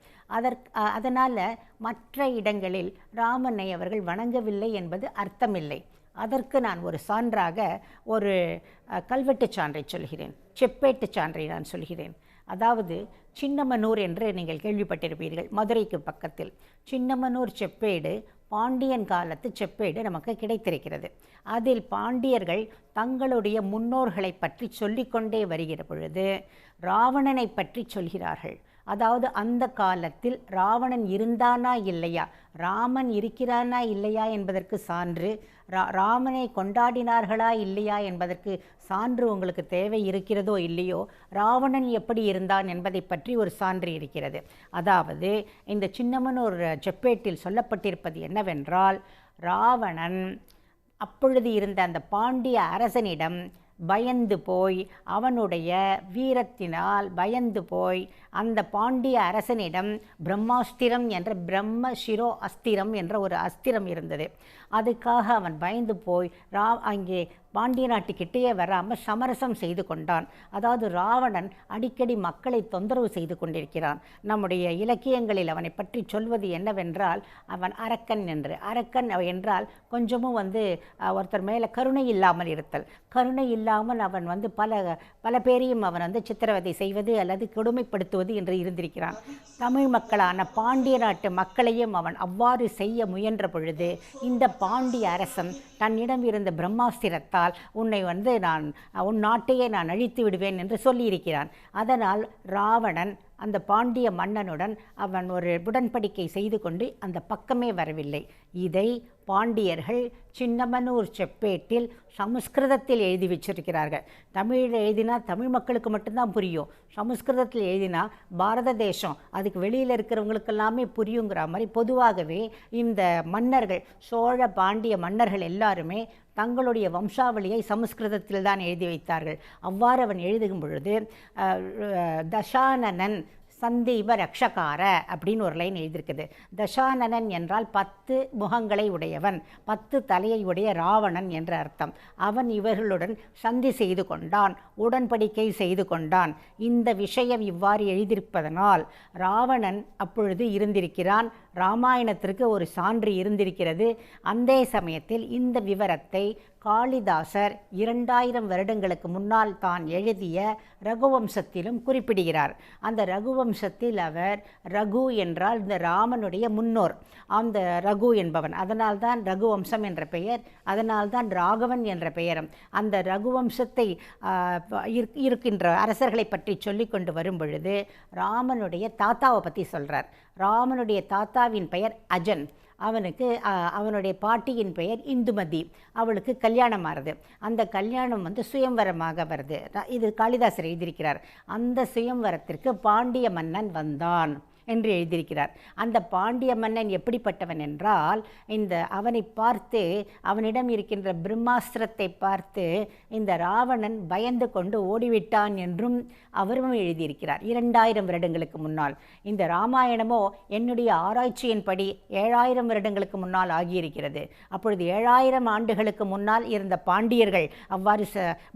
அதனால் மற்ற இடங்களில் ராமனை அவர்கள் வணங்கவில்லை என்பது அர்த்தமில்லை. அதற்கு நான் ஒரு சான்றாக ஒரு கல்வெட்டு சான்றை சொல்கிறேன், செப்பேட்டு சான்றை நான் சொல்கிறேன். அதாவது சின்னமனூர் என்று நீங்கள் கேள்விப்பட்டிருப்பீர்கள், மதுரைக்கு பக்கத்தில். சின்னமனூர் செப்பேடு பாண்டியன் காலத்து செப்பேடு நமக்கு கிடைத்திருக்கிறது. அதில் பாண்டியர்கள் தங்களுடைய முன்னோர்களை பற்றி சொல்லிக்கொண்டே வருகிற பொழுது ராவணனை பற்றி சொல்கிறார்கள். அதாவது அந்த காலத்தில் ராவணன் இருந்தானா இல்லையா, ராமன் இருக்கிறானா இல்லையா என்பதற்கு சான்று, ராமனை கொண்டாடினார்களா இல்லையா என்பதற்கு சான்று உங்களுக்கு தேவை இருக்கிறதோ இல்லையோ, ராவணன் எப்படி இருந்தான் என்பதை பற்றி ஒரு சான்று இருக்கிறது. அதாவது இந்த சின்னமனூர் செப்பேட்டில் சொல்லப்பட்டிருப்பது என்னவென்றால், ராவணன் அப்பொழுது இருந்த அந்த பாண்டிய அரசனிடம் பயந்து போய், அவனுடைய வீரத்தினால் பயந்து போய் அந்த பாண்டிய அரசனிடம் பிரம்மாஸ்திரம் என்ற பிரம்மசிரோ அஸ்திரம் என்ற ஒரு அஸ்திரம் இருந்தது. அதுக்காக அவன் பயந்து போய் அங்கே பாண்டிய நாட்டுக்கிட்டேயே வராமல் சமரசம் செய்து கொண்டான். அதாவது ராவணன் அடிக்கடி மக்களை தொந்தரவு செய்து கொண்டிருக்கிறான். நம்முடைய இலக்கியங்களில் அவனை பற்றி சொல்வது என்னவென்றால், அவன் அரக்கன் என்று. அரக்கன் என்றால் கொஞ்சமும் ஒருத்தர் மேலே கருணை இல்லாமல் இருத்தல். கருணை இல்லாமல் அவன் பல பேரையும் அவன் சித்திரவதை செய்வது அல்லது கொடுமைப்படுத்துவது என்று இருந்திருக்கிறான். தமிழ் மக்களான பாண்டிய நாட்டு மக்களையும் அவன் அவ்வாறு செய்ய முயன்ற பொழுது இந்த பாண்டிய அரசன் தன்னிடம் இருந்த பிரம்மாஸ்திரத்தால் உன்னை உன் நாட்டையே நான் அழித்து விடுவேன் என்று சொல்லியிருக்கிறான். அதனால் ராவணன் அந்த பாண்டிய மன்னனுடன் அவன் ஒரு உடன்படிக்கை செய்து கொண்டு அந்த பக்கமே வரவில்லை. இதை பாண்டியர்கள் சின்னமனூர் செப்பேட்டில் சமஸ்கிருதத்தில் எழுதி வச்சிருக்கிறார்கள். தமிழில் எழுதினா தமிழ் மக்களுக்கு மட்டும்தான் புரியும், சமஸ்கிருதத்தில் எழுதினா பாரத தேசம் அதுக்கு வெளியில் இருக்கிறவங்களுக்கெல்லாமே புரியுங்கிற மாதிரி பொதுவாகவே இந்த மன்னர்கள், சோழ பாண்டிய மன்னர்கள் எல்லாருமே தங்களுடைய வம்சாவளியை சமஸ்கிருதத்தில் தான் எழுதி வைத்தார்கள். அவ்வாறு அவன் எழுதும் பொழுது தசானனன் சந்தீப ரக்ஷகார அப்படின்னு ஒரு லைன் எழுதியிருக்குது. தசானனன் என்றால் 10 முகங்களை உடையவன், 10 தலையை உடைய ராவணன் என்ற அர்த்தம். அவன் இவர்களுடன் சந்தி செய்து கொண்டான், உடன்படிக்கை செய்து கொண்டான். இந்த விஷயம் இவ்வாறு எழுதியிருப்பதனால் ராவணன் அப்பொழுது இருந்திருக்கிறான். ராமாயணத்திற்கு ஒரு சான்று இருந்திருக்கிறது. அந்த சமயத்தில் இந்த விவரத்தை காளிதாசர் 2000 வருடங்களுக்கு முன்னால் தான் எழுதிய ரகுவம்சத்திலும் குறிப்பிடுகிறார். அந்த ரகுவம்சத்தில் அவர் ரகு என்றால் இந்த ராமனுடைய முன்னோர், அந்த ரகு என்பவன். அதனால்தான் ரகுவம்சம் என்ற பெயர், அதனால்தான் ராகவன் என்ற பெயரும். அந்த ரகுவம்சத்தை இருக்கின்ற அரசர்களை பற்றி சொல்லி கொண்டு வரும் பொழுது ராமனுடைய தாத்தாவை பற்றி சொல்கிறார். ராமனுடைய தாத்தாவின் பெயர் அஜன். அவனுடைய பாட்டியின் பெயர் இந்துமதி. அவளுக்கு கல்யாணம் ஆறுது. அந்த கல்யாணம் சுயம்வரமாக வருது. இது காளிதாசர் எழுதியிருக்கிறார். அந்த சுயம்வரத்திற்கு பாண்டிய மன்னன் வந்தான் என்று எழுதியிருக்கிறார். அந்த பாண்டிய மன்னன் எப்படிப்பட்டவன் என்றால், அவனை பார்த்து, அவனிடம் இருக்கின்ற பிரம்மாஸ்திரத்தை பார்த்து இந்த ராவணன் பயந்து கொண்டு ஓடிவிட்டான் என்றும் அவரும் எழுதியிருக்கிறார் 2000 வருடங்களுக்கு முன்னால். இந்த ராமாயணமோ என்னுடைய ஆராய்ச்சியின்படி 7000 வருடங்களுக்கு முன்னால் ஆகியிருக்கிறது. அப்பொழுது 7000 ஆண்டுகளுக்கு முன்னால் இருந்த பாண்டியர்கள் அவ்வாறு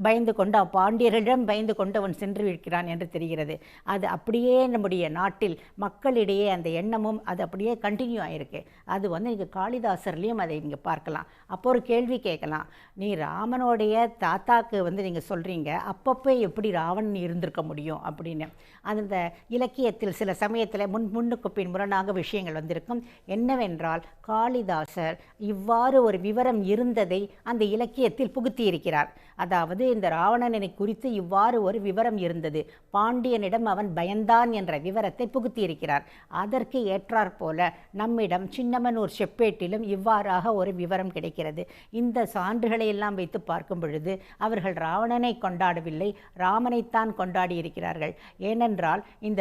பயந்து கொண்டு, பாண்டியர்களிடம் பயந்து கொண்டு அவன் சென்று இருக்கிறான் என்று தெரிகிறது. அது அப்படியே நம்முடைய நாட்டில் மக்களிடையே அந்த எண்ணமும் அது அப்படியே கண்டினியூ ஆகிருக்கு. அது இங்கே காளிதாசர்லேயும் அதை இங்கே பார்க்கலாம். அப்போ ஒரு கேள்வி கேட்கலாம், நீ ராமனுடைய தாத்தாக்கு நீங்கள் சொல்கிறீங்க, அப்பப்போ எப்படி ராவணன் இருந்திருக்க முடியும் அப்படின்னு. அந்த இலக்கியத்தில் சில சமயத்தில் முன்னுக்கு பின் முரணாக விஷயங்கள் வந்திருக்கும். என்னவென்றால், காளிதாசர் இவ்வாறு ஒரு விவரம் இருந்ததை அந்த இலக்கியத்தில் புகுத்தி இருக்கிறார். அதாவது இந்த ராவணனை குறித்து இவ்வாறு ஒரு விவரம் இருந்தது, பாண்டியனிடம் அவன் பயந்தான் என்ற விவரத்தை புகுத்தி இருக்கிறார். அதற்கு ஏற்றாற்போல நம்மிடம் சின்னமனூர் செப்பேட்டிலும் இவ்வாறாக ஒரு விவரம் கிடைக்கிறது. இந்த சான்றுகளை எல்லாம் வைத்து பார்க்கும் பொழுது அவர்கள் ராவணனை கொண்டாடவில்லை, ராமனைத்தான் கொண்டாடி இருக்கிறார்கள். ஏனென்றால் இந்த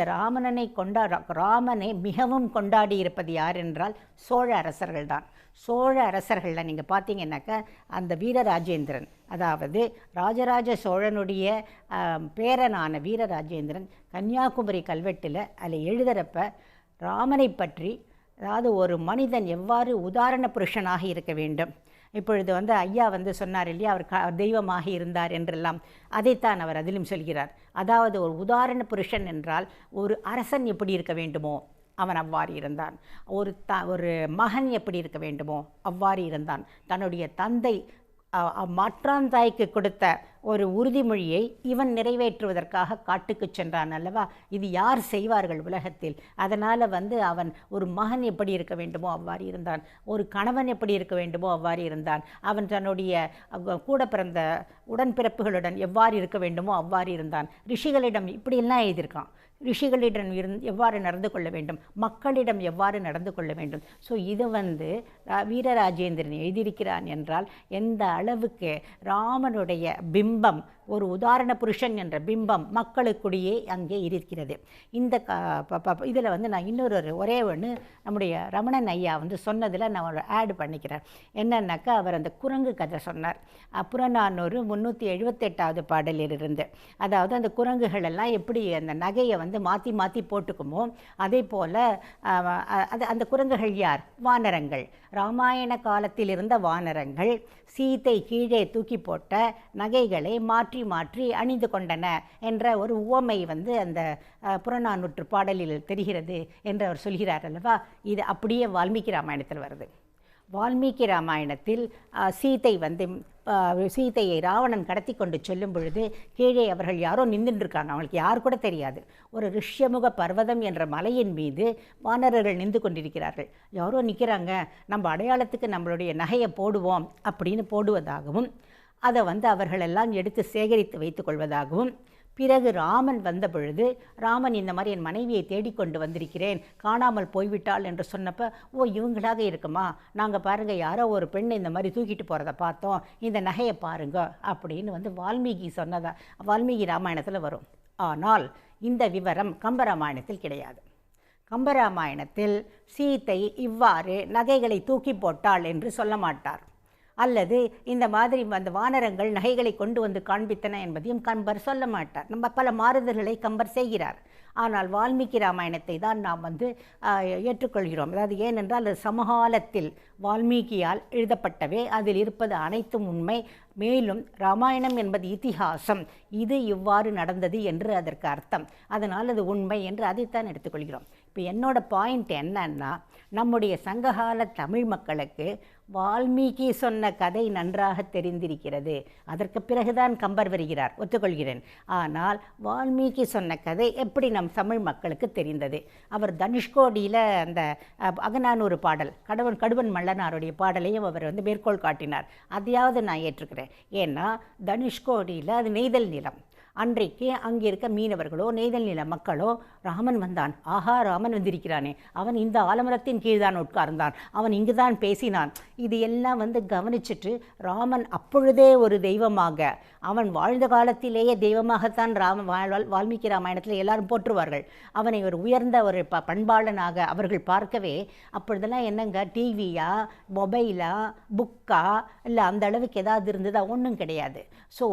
ராமனை மிகவும் கொண்டாடி இருப்பது யார் என்றால் சோழ அரசர்கள்தான். சோழ அரசர்களில் நீங்கள் பார்த்தீங்கன்னாக்கா அந்த வீரராஜேந்திரன், அதாவது ராஜராஜ சோழனுடைய பேரனான வீரராஜேந்திரன் கன்னியாகுமரி கல்வெட்டில் அதில் எழுதுகிறப்ப ராமனை பற்றி, அதாவது ஒரு மனிதன் எவ்வாறு உதாரண புருஷனாக இருக்க வேண்டும். இப்பொழுது ஐயா சொன்னார் இல்லையா, அவர் தெய்வமாக இருந்தார் என்றெல்லாம், அதைத்தான் அவர் அதிலும் சொல்கிறார். அதாவது ஒரு உதாரண புருஷன் என்றால் ஒரு அரசன் எப்படி இருக்க வேண்டுமோ அவன் அவ்வாறு இருந்தான். ஒரு மகன் எப்படி இருக்க வேண்டுமோ அவ்வாறு இருந்தான். தன்னுடைய தந்தை மாற்றான் தாய்க்கு கொடுத்த ஒரு உறுதிமொழியை இவன் நிறைவேற்றுவதற்காக காட்டுக்கு சென்றான் அல்லவா. இது யார் செய்வார்கள் உலகத்தில்? அதனால் அவன் ஒரு மகன் எப்படி இருக்க வேண்டுமோ அவ்வாறு இருந்தான். ஒரு கணவன் எப்படி இருக்க வேண்டுமோ அவ்வாறு இருந்தான். அவன் தன்னுடைய கூட பிறந்த உடன்பிறப்புகளுடன் எவ்வாறு இருக்க வேண்டுமோ அவ்வாறு இருந்தான். ரிஷிகளிடம் இப்படியெல்லாம் எழுதியிருக்கான். ரிஷிகளிடம் எவ்வாறு நடந்து கொள்ள வேண்டும், மக்களிடம் எவ்வாறு நடந்து கொள்ள வேண்டும். ஸோ இது வீரராஜேந்திரன் எழுதியிருக்கிறான் என்றால் எந்த அளவுக்கு ராமனுடைய பிம்பம், ஒரு உதாரண புருஷன் என்ற பிம்பம் மக்களுக்குடியே அங்கே இருக்கிறது. இந்த இதில் நான் ஒரே ஒன்று நம்முடைய ரமணன் ஐயா சொன்னதில் நான் ஒரு ஆட் பண்ணிக்கிறேன். என்னன்னாக்கா, அவர் அந்த குரங்கு கதை சொன்னார். புறநானூறு 378வது பாடலிலிருந்து. அதாவது அந்த குரங்குகள் எல்லாம் எப்படி அந்த நகையை மாற்றி மாற்றி போட்டுக்குமோ அதே போல் அந்த குரங்குகள் யார்? வானரங்கள். ராமாயண காலத்தில் இருந்த வானரங்கள் சீத்தை கீழே தூக்கி போட்ட நகைகளை மாற்றி மாற்றி அணிந்து கொண்டன என்ற ஒரு உவமை அந்த புறநானூற்று பாடலில் தெரிகிறது என்று அவர் சொல்கிறார் அல்லவா. இது அப்படியே வால்மீகி ராமாயணத்தில் வருது. வால்மீகி ராமாயணத்தில் சீதையை ராவணன் கடத்தி கொண்டு செல்லும் பொழுது கீழே அவர்கள் யாரோ நின்றுருக்காங்க. அவங்களுக்கு யார் கூட தெரியாது. ஒரு ரிஷ்யமுக பர்வதம் என்ற மலையின் மீது வானரர்கள் நின்று கொண்டிருக்கிறார்கள். யாரோ நிற்கிறாங்க, நம்ம அடையாளத்துக்கு நம்மளுடைய நகையை போடுவோம் அப்படின்னு போடுவதாகவும், அதை அவர்களெல்லாம் எடுத்து சேகரித்து வைத்து கொள்வதாகவும், பிறகு ராமன் வந்த பொழுது ராமன் இந்த மாதிரி என் மனைவியை தேடிக்கொண்டு வந்திருக்கிறேன், காணாமல் போய்விட்டாள் என்று சொன்னப்போ, ஓ இவங்களாக இருக்குமா, நாங்கள் பாருங்கள் யாரோ ஒரு பெண் இந்த மாதிரி தூக்கிட்டு போகிறத பார்த்தோம், இந்த நகையை பாருங்க அப்படின்னு வால்மீகி சொன்னதா வால்மீகி ராமாயணத்தில் வரும். ஆனால் இந்த விவரம் கம்பராமாயணத்தில் கிடையாது. கம்பராமாயணத்தில் சீத்தை இவ்வாறு நகைகளை தூக்கி போட்டாள் என்று சொல்ல மாட்டார். அல்லது இந்த மாதிரி அந்த வானரங்கள் நகைகளை கொண்டு வந்து காண்பித்தன என்பதையும் கம்பர் சொல்ல மாட்டார். நம்ம பல மாறுதல்களை கம்பர் செய்கிறார். ஆனால் வால்மீகி ராமாயணத்தை தான் நாம் ஏற்றுக்கொள்கிறோம். அதாவது ஏனென்றால் அது சமகாலத்தில் வால்மீகியால் எழுதப்பட்டவே, அதில் இருப்பது அனைத்தும் உண்மை. மேலும் ராமாயணம் என்பது இதிகாசம், இது இவ்வாறு நடந்தது என்று அதற்கு அர்த்தம். அதனால் அது உண்மை என்று அதைத்தான் எடுத்துக்கொள்கிறோம். இப்போ என்னோட பாயிண்ட் என்னன்னா, நம்முடைய சங்ககால தமிழ் மக்களுக்கு வால்மீகி சொன்ன கதை நன்றாக தெரிந்திருக்கிறது. அதற்கு பிறகுதான் கம்பர் வருகிறார், ஒத்துக்கொள்கிறேன். ஆனால் வால்மீகி சொன்ன கதை எப்படி நம் தமிழ் மக்களுக்கு தெரிந்தது? அவர் தனுஷ்கோடியில் அந்த அகநானூறு பாடல், கடுவன் மல்லனாருடைய பாடலையும் அவர் மேற்கோள் காட்டினார். அதையாவது நான் ஏற்றுக்கிறேன். ஏன்னா தனுஷ்கோடியில் அது நெய்தல் நிலம். அன்றைக்கு அங்கே இருக்க மீனவர்களோ நெய்தல் நில மக்களோ, ராமன் வந்தான், ஆஹா ராமன் வந்திருக்கிறானே, அவன் இந்த ஆலமரத்தின் கீழ்தான் உட்கார்ந்தான், அவன் இங்குதான் பேசினான், இது எல்லாம் கவனிச்சுட்டு ராமன் அப்பொழுதே ஒரு தெய்வமாக, அவன் வாழ்ந்த காலத்திலேயே தெய்வமாகத்தான் வால்மீகி ராமாயணத்தில் எல்லாரும் போற்றுவார்கள். அவனை ஒரு உயர்ந்த ஒரு பண்பாளனாக அவர்கள் பார்க்கவே, அப்பொழுதெல்லாம் என்னங்க டிவியா மொபைலா புக்கா இல்லை அந்த அளவுக்கு ஏதாவது இருந்ததா? ஒன்றும் கிடையாது. ஸோ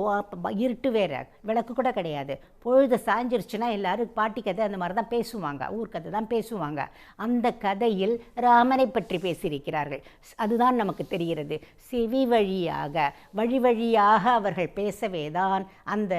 இருட்டு வேற, விளக்கு கூட கிடையாது. பொழுது சாஞ்சிருச்சுன்னா எல்லாரும் பாட்டி கதை அந்த மாதிரி தான் பேசுவாங்க, ஊர்க்கதை தான் பேசுவாங்க. அந்த கதையில் ராமனை பற்றி பேசியிருக்கிறார்கள். அதுதான் நமக்கு தெரிகிறது. செவி வழியாக வழி வழியாக அவர்கள் பேசவேதான் அந்த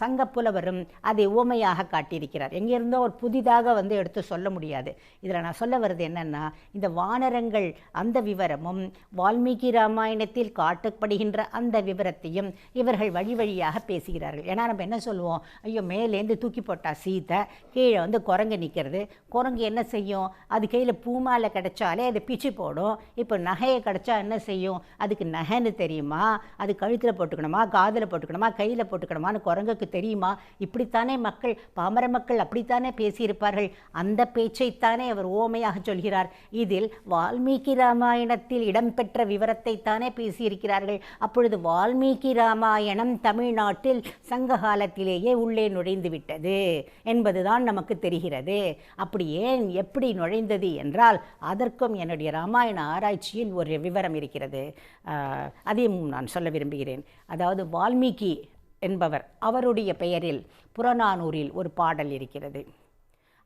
சங்கப்புலவரும் அதை உவமையாக காட்டியிருக்கிறார். எங்கேருந்தோ ஒரு புதிதாக எடுத்து சொல்ல முடியாது. இதில் நான் சொல்ல வருது என்னென்னா, இந்த வானரங்கள் அந்த விவரமும் வால்மீகி ராமாயணத்தில் காட்டப்படுகின்ற அந்த விவரத்தையும் இவர்கள் வழி வழியாக பேசுகிறார்கள். ஏன்னா நம்ம என்ன சொல்லுவோம், ஐயோ மேலேருந்து தூக்கி போட்டா சீத்தை, கீழே குரங்கு நிற்கிறது. குரங்கு என்ன செய்யும்? அது கையில் பூமாலை கிடைச்சாலே அது பிச்சு போடும். இப்போ நகையை கிடைச்சா என்ன செய்யும்? அதுக்கு நகைன்னு தெரியுமா? அது கழுத்தில் போட்டுக்கணுமா, காதில் போட்டுக்கணுமா, கையில் போட்டுக்கணுமான்னு குரங்குக்கு தெரியுமா? இப்படித்தானே மக்கள், பாமர மக்கள் அப்படித்தானே பேசியிருப்பார்கள். அந்த பேச்சைத்தானே அவர் ஓமையாக சொல்கிறார். இதில் வால்மீகி ராமாயணத்தில் இடம்பெற்ற விவரத்தை தானே பேசியிருக்கிறார்கள். அப்பொழுது வால்மீகி ராமாயணம் தமிழ்நாட்டில் சங்க காலத்திலேயே உள்ளே நுழைந்து விட்டது என்பதுதான் நமக்கு தெரிகிறது. அப்படி ஏன் எப்படி நுழைந்தது என்றால் அதற்கும் என்னுடைய ராமாயண ஆராய்ச்சியில் ஒரு விவரம் இருக்கிறது. அதையும் நான் சொல்ல விரும்புகிறேன். அதாவது வால்மீகி என்பவர், அவருடைய பெயரில் புறநானூறில் ஒரு பாடல் இருக்கிறது.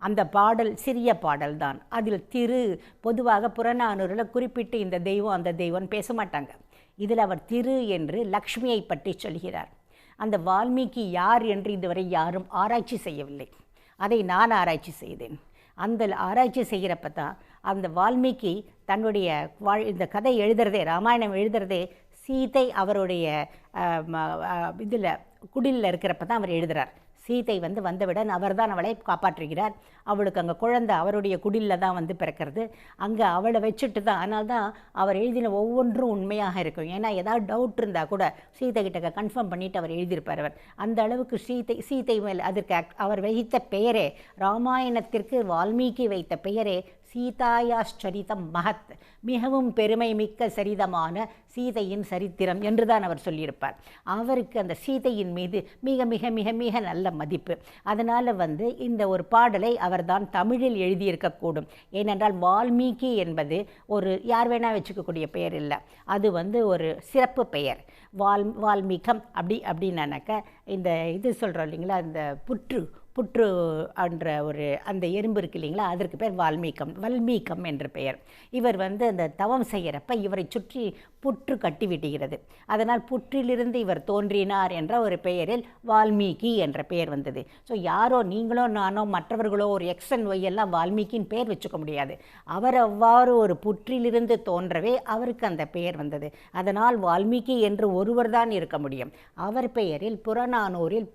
அந்த பாடல் சிறிய பாடல்தான். அதில் பொதுவாக புறநானூரில் குறிப்பிட்டு இந்த தெய்வம் அந்த தெய்வம் பேச மாட்டாங்க. இதில் அவர் என்று லக்ஷ்மியை பற்றி சொல்கிறார். அந்த வால்மீகி யார் என்று இதுவரை யாரும் ஆராய்ச்சி செய்யவில்லை. அதை நான் ஆராய்ச்சி செய்தேன். அந்த ஆராய்ச்சி செய்கிறப்ப தான் அந்த வால்மீகி தன்னுடைய இந்த கதை எழுதுறதே, ராமாயணம் எழுதுறதே சீதை அவருடைய இதில் குடிலில் இருக்கிறப்ப தான் அவர் எழுதுகிறார். சீதை வந்தவுடன் அவர் தான் அவளை காப்பாற்றுகிறார். அவளுக்கு அங்கே குழந்தை அவருடைய குடிலில் தான் பிறக்கிறது. அங்கே அவளை வச்சுட்டு தான், அதனால தான் அவர் எழுதின ஒவ்வொன்றும் உண்மையாக இருக்கும். ஏன்னா ஏதாவது டவுட் இருந்தால் கூட சீதை கிட்ட கன்ஃபார்ம் பண்ணிவிட்டு அவர் எழுதியிருப்பார். அவர் அந்த அளவுக்கு சீதை மேல் அதற்கு அவர் வைத்த பெயரே, ராமாயணத்திற்கு வால்மீகி வைத்த பெயரே சீதாயாச்சரிதம் மகத், மிகவும் பெருமை மிக்க சரிதமான சீதையின் சரித்திரம் என்றுதான் அவர் சொல்லியிருப்பார். அவருக்கு அந்த சீதையின் மீது மிக மிக மிக மிக நல்ல மதிப்பு. அதனால் இந்த ஒரு பாடலை அவர்தான் தமிழில் எழுதியிருக்கக்கூடும். ஏனென்றால் வால்மீகி என்பது ஒரு யார் வேணால் வச்சுக்கக்கூடிய பெயர் இல்லை. அது ஒரு சிறப்பு பெயர். வால்மீகம் அப்படின்னாக்க இந்த இது சொல்கிறோம் இல்லைங்களா, இந்த புற்று என்ற ஒரு அந்த எறும்பு இருக்கு இல்லைங்களா, அதற்கு பேர் வல்மீகம் என்ற பெயர். இவர் அந்த தவம் செய்கிறப்ப இவரை சுற்றி புற்று கட்டி விடுகிறது. அதனால் புற்றிலிருந்து இவர் தோன்றினார் என்ற ஒரு பெயரில் வால்மீகி என்ற பெயர் வந்தது. ஸோ யாரோ நீங்களோ நானோ மற்றவர்களோ ஒரு எக்ஸ் அண்ட் ஒய் எல்லாம் வால்மீகின் பெயர் வச்சுக்க முடியாது. அவர் அவ்வாறு ஒரு புற்றிலிருந்து தோன்றவே அவருக்கு அந்த பெயர் வந்தது. அதனால் வால்மீகி என்று ஒருவர் தான் இருக்க முடியும். அவர் பெயரில் புறநானூரில்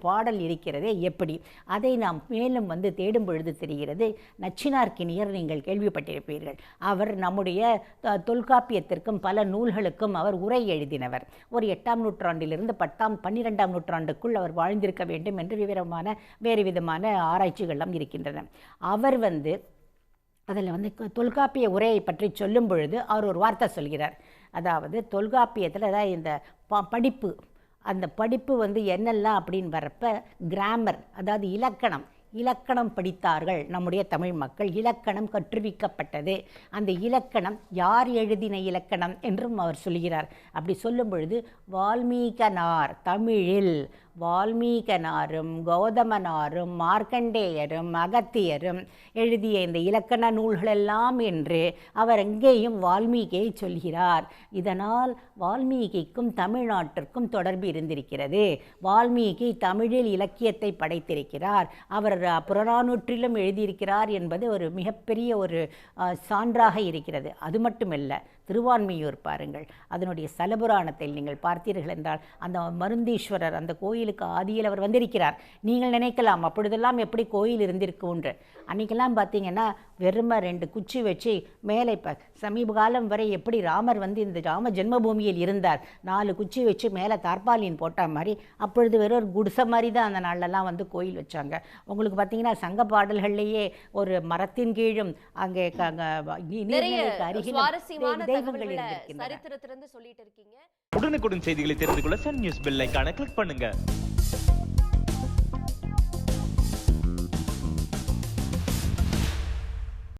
பாடல் இருக்கிறதே எப்படி, அதை நாம் மேலும் தேடும் பொழுது தெரிகிறது. நச்சினார்க்கினியர் நீங்கள் கேள்விப்பட்டிருப்பீர்கள். அவர் நம்முடைய தொல்காப்பியத்திற்கும் பல நூல்களுக்கும் அவர் உரை எழுதினவர். ஒரு 8ஆம் நூற்றாண்டிலிருந்து 12ஆம் நூற்றாண்டுக்குள் அவர் வாழ்ந்திருக்க வேண்டும் என்று வேறு விதமான ஆராய்ச்சிகளும் இருக்கின்றன. அவர் அதில் தொல்காப்பிய உரையை பற்றி சொல்லும் பொழுது அவர் ஒரு வார்த்தை சொல்கிறார். அதாவது தொல்காப்பியத்தில் அதாவது இந்த படிப்பு, அந்த படிப்பு என்னெல்லாம் அப்படின்னு வரப்ப கிராமர், அதாவது இலக்கணம் படித்தார்கள் நம்முடைய தமிழ் மக்கள். இலக்கணம் கற்றுவிக்கப்பட்டது. அந்த இலக்கணம் யார் எழுதின இலக்கணம் என்றும் அவர் சொல்கிறார். அப்படி சொல்லும் பொழுது வால்மீகனார், தமிழில் வால்மீகனாரும் கௌதமனாரும் மார்க்கண்டேயரும் அகத்தியரும் எழுதிய இந்த இலக்கண நூல்களெல்லாம் என்று அவர் எங்கேயும் வால்மீகியை சொல்கிறார். இதனால் வால்மீகிக்கும் தமிழ்நாட்டிற்கும் தொடர்பு இருந்திருக்கிறது. வால்மீகி தமிழில் இலக்கியத்தை படைத்திருக்கிறார். அவர் புறநானூற்றிலும் எழுதியிருக்கிறார் என்பது ஒரு மிகப்பெரிய ஒரு சான்றாக இருக்கிறது. அது மட்டுமல்ல, திருவான்மியூர் பாருங்கள், அதனுடைய ஸ்தலபுராணத்தில் நீங்கள் பார்த்தீர்கள் என்றால் அந்த மருந்தீஸ்வரர் அந்த கோயிலுக்கு ஆதியில் அவர் வந்திருக்கிறார். நீங்கள் நினைக்கலாம் அப்பொழுதெல்லாம் எப்படி கோயில் இருந்திருக்கும்ன்று. அன்றைக்கெல்லாம் பார்த்தீங்கன்னா வெறும 2 குச்சி வச்சு மேலே, இப்போ சமீப காலம் வரை எப்படி ராமர் இந்த ராம ஜென்மபூமியில் இருந்தார், 4 குச்சி வச்சு மேலே தார்பாலின் போட்ட மாதிரி, அப்பொழுது வெறும் ஒரு குடிசை மாதிரி தான் அந்த நாளெல்லாம் கோயில் வச்சாங்க. உங்களுக்கு பார்த்தீங்கன்னா சங்க பாடல்கள்லேயே ஒரு மரத்தின் கீழும் அங்கே அருகில் சரித்திரத்திலிருந்து சொல்லிட்டு இருக்கீங்க. உடனுக்குடன் செய்திகளை தெரிந்து கொள்ள சன் நியூஸ் பெல் ஐகானை கிளிக் பண்ணுங்க.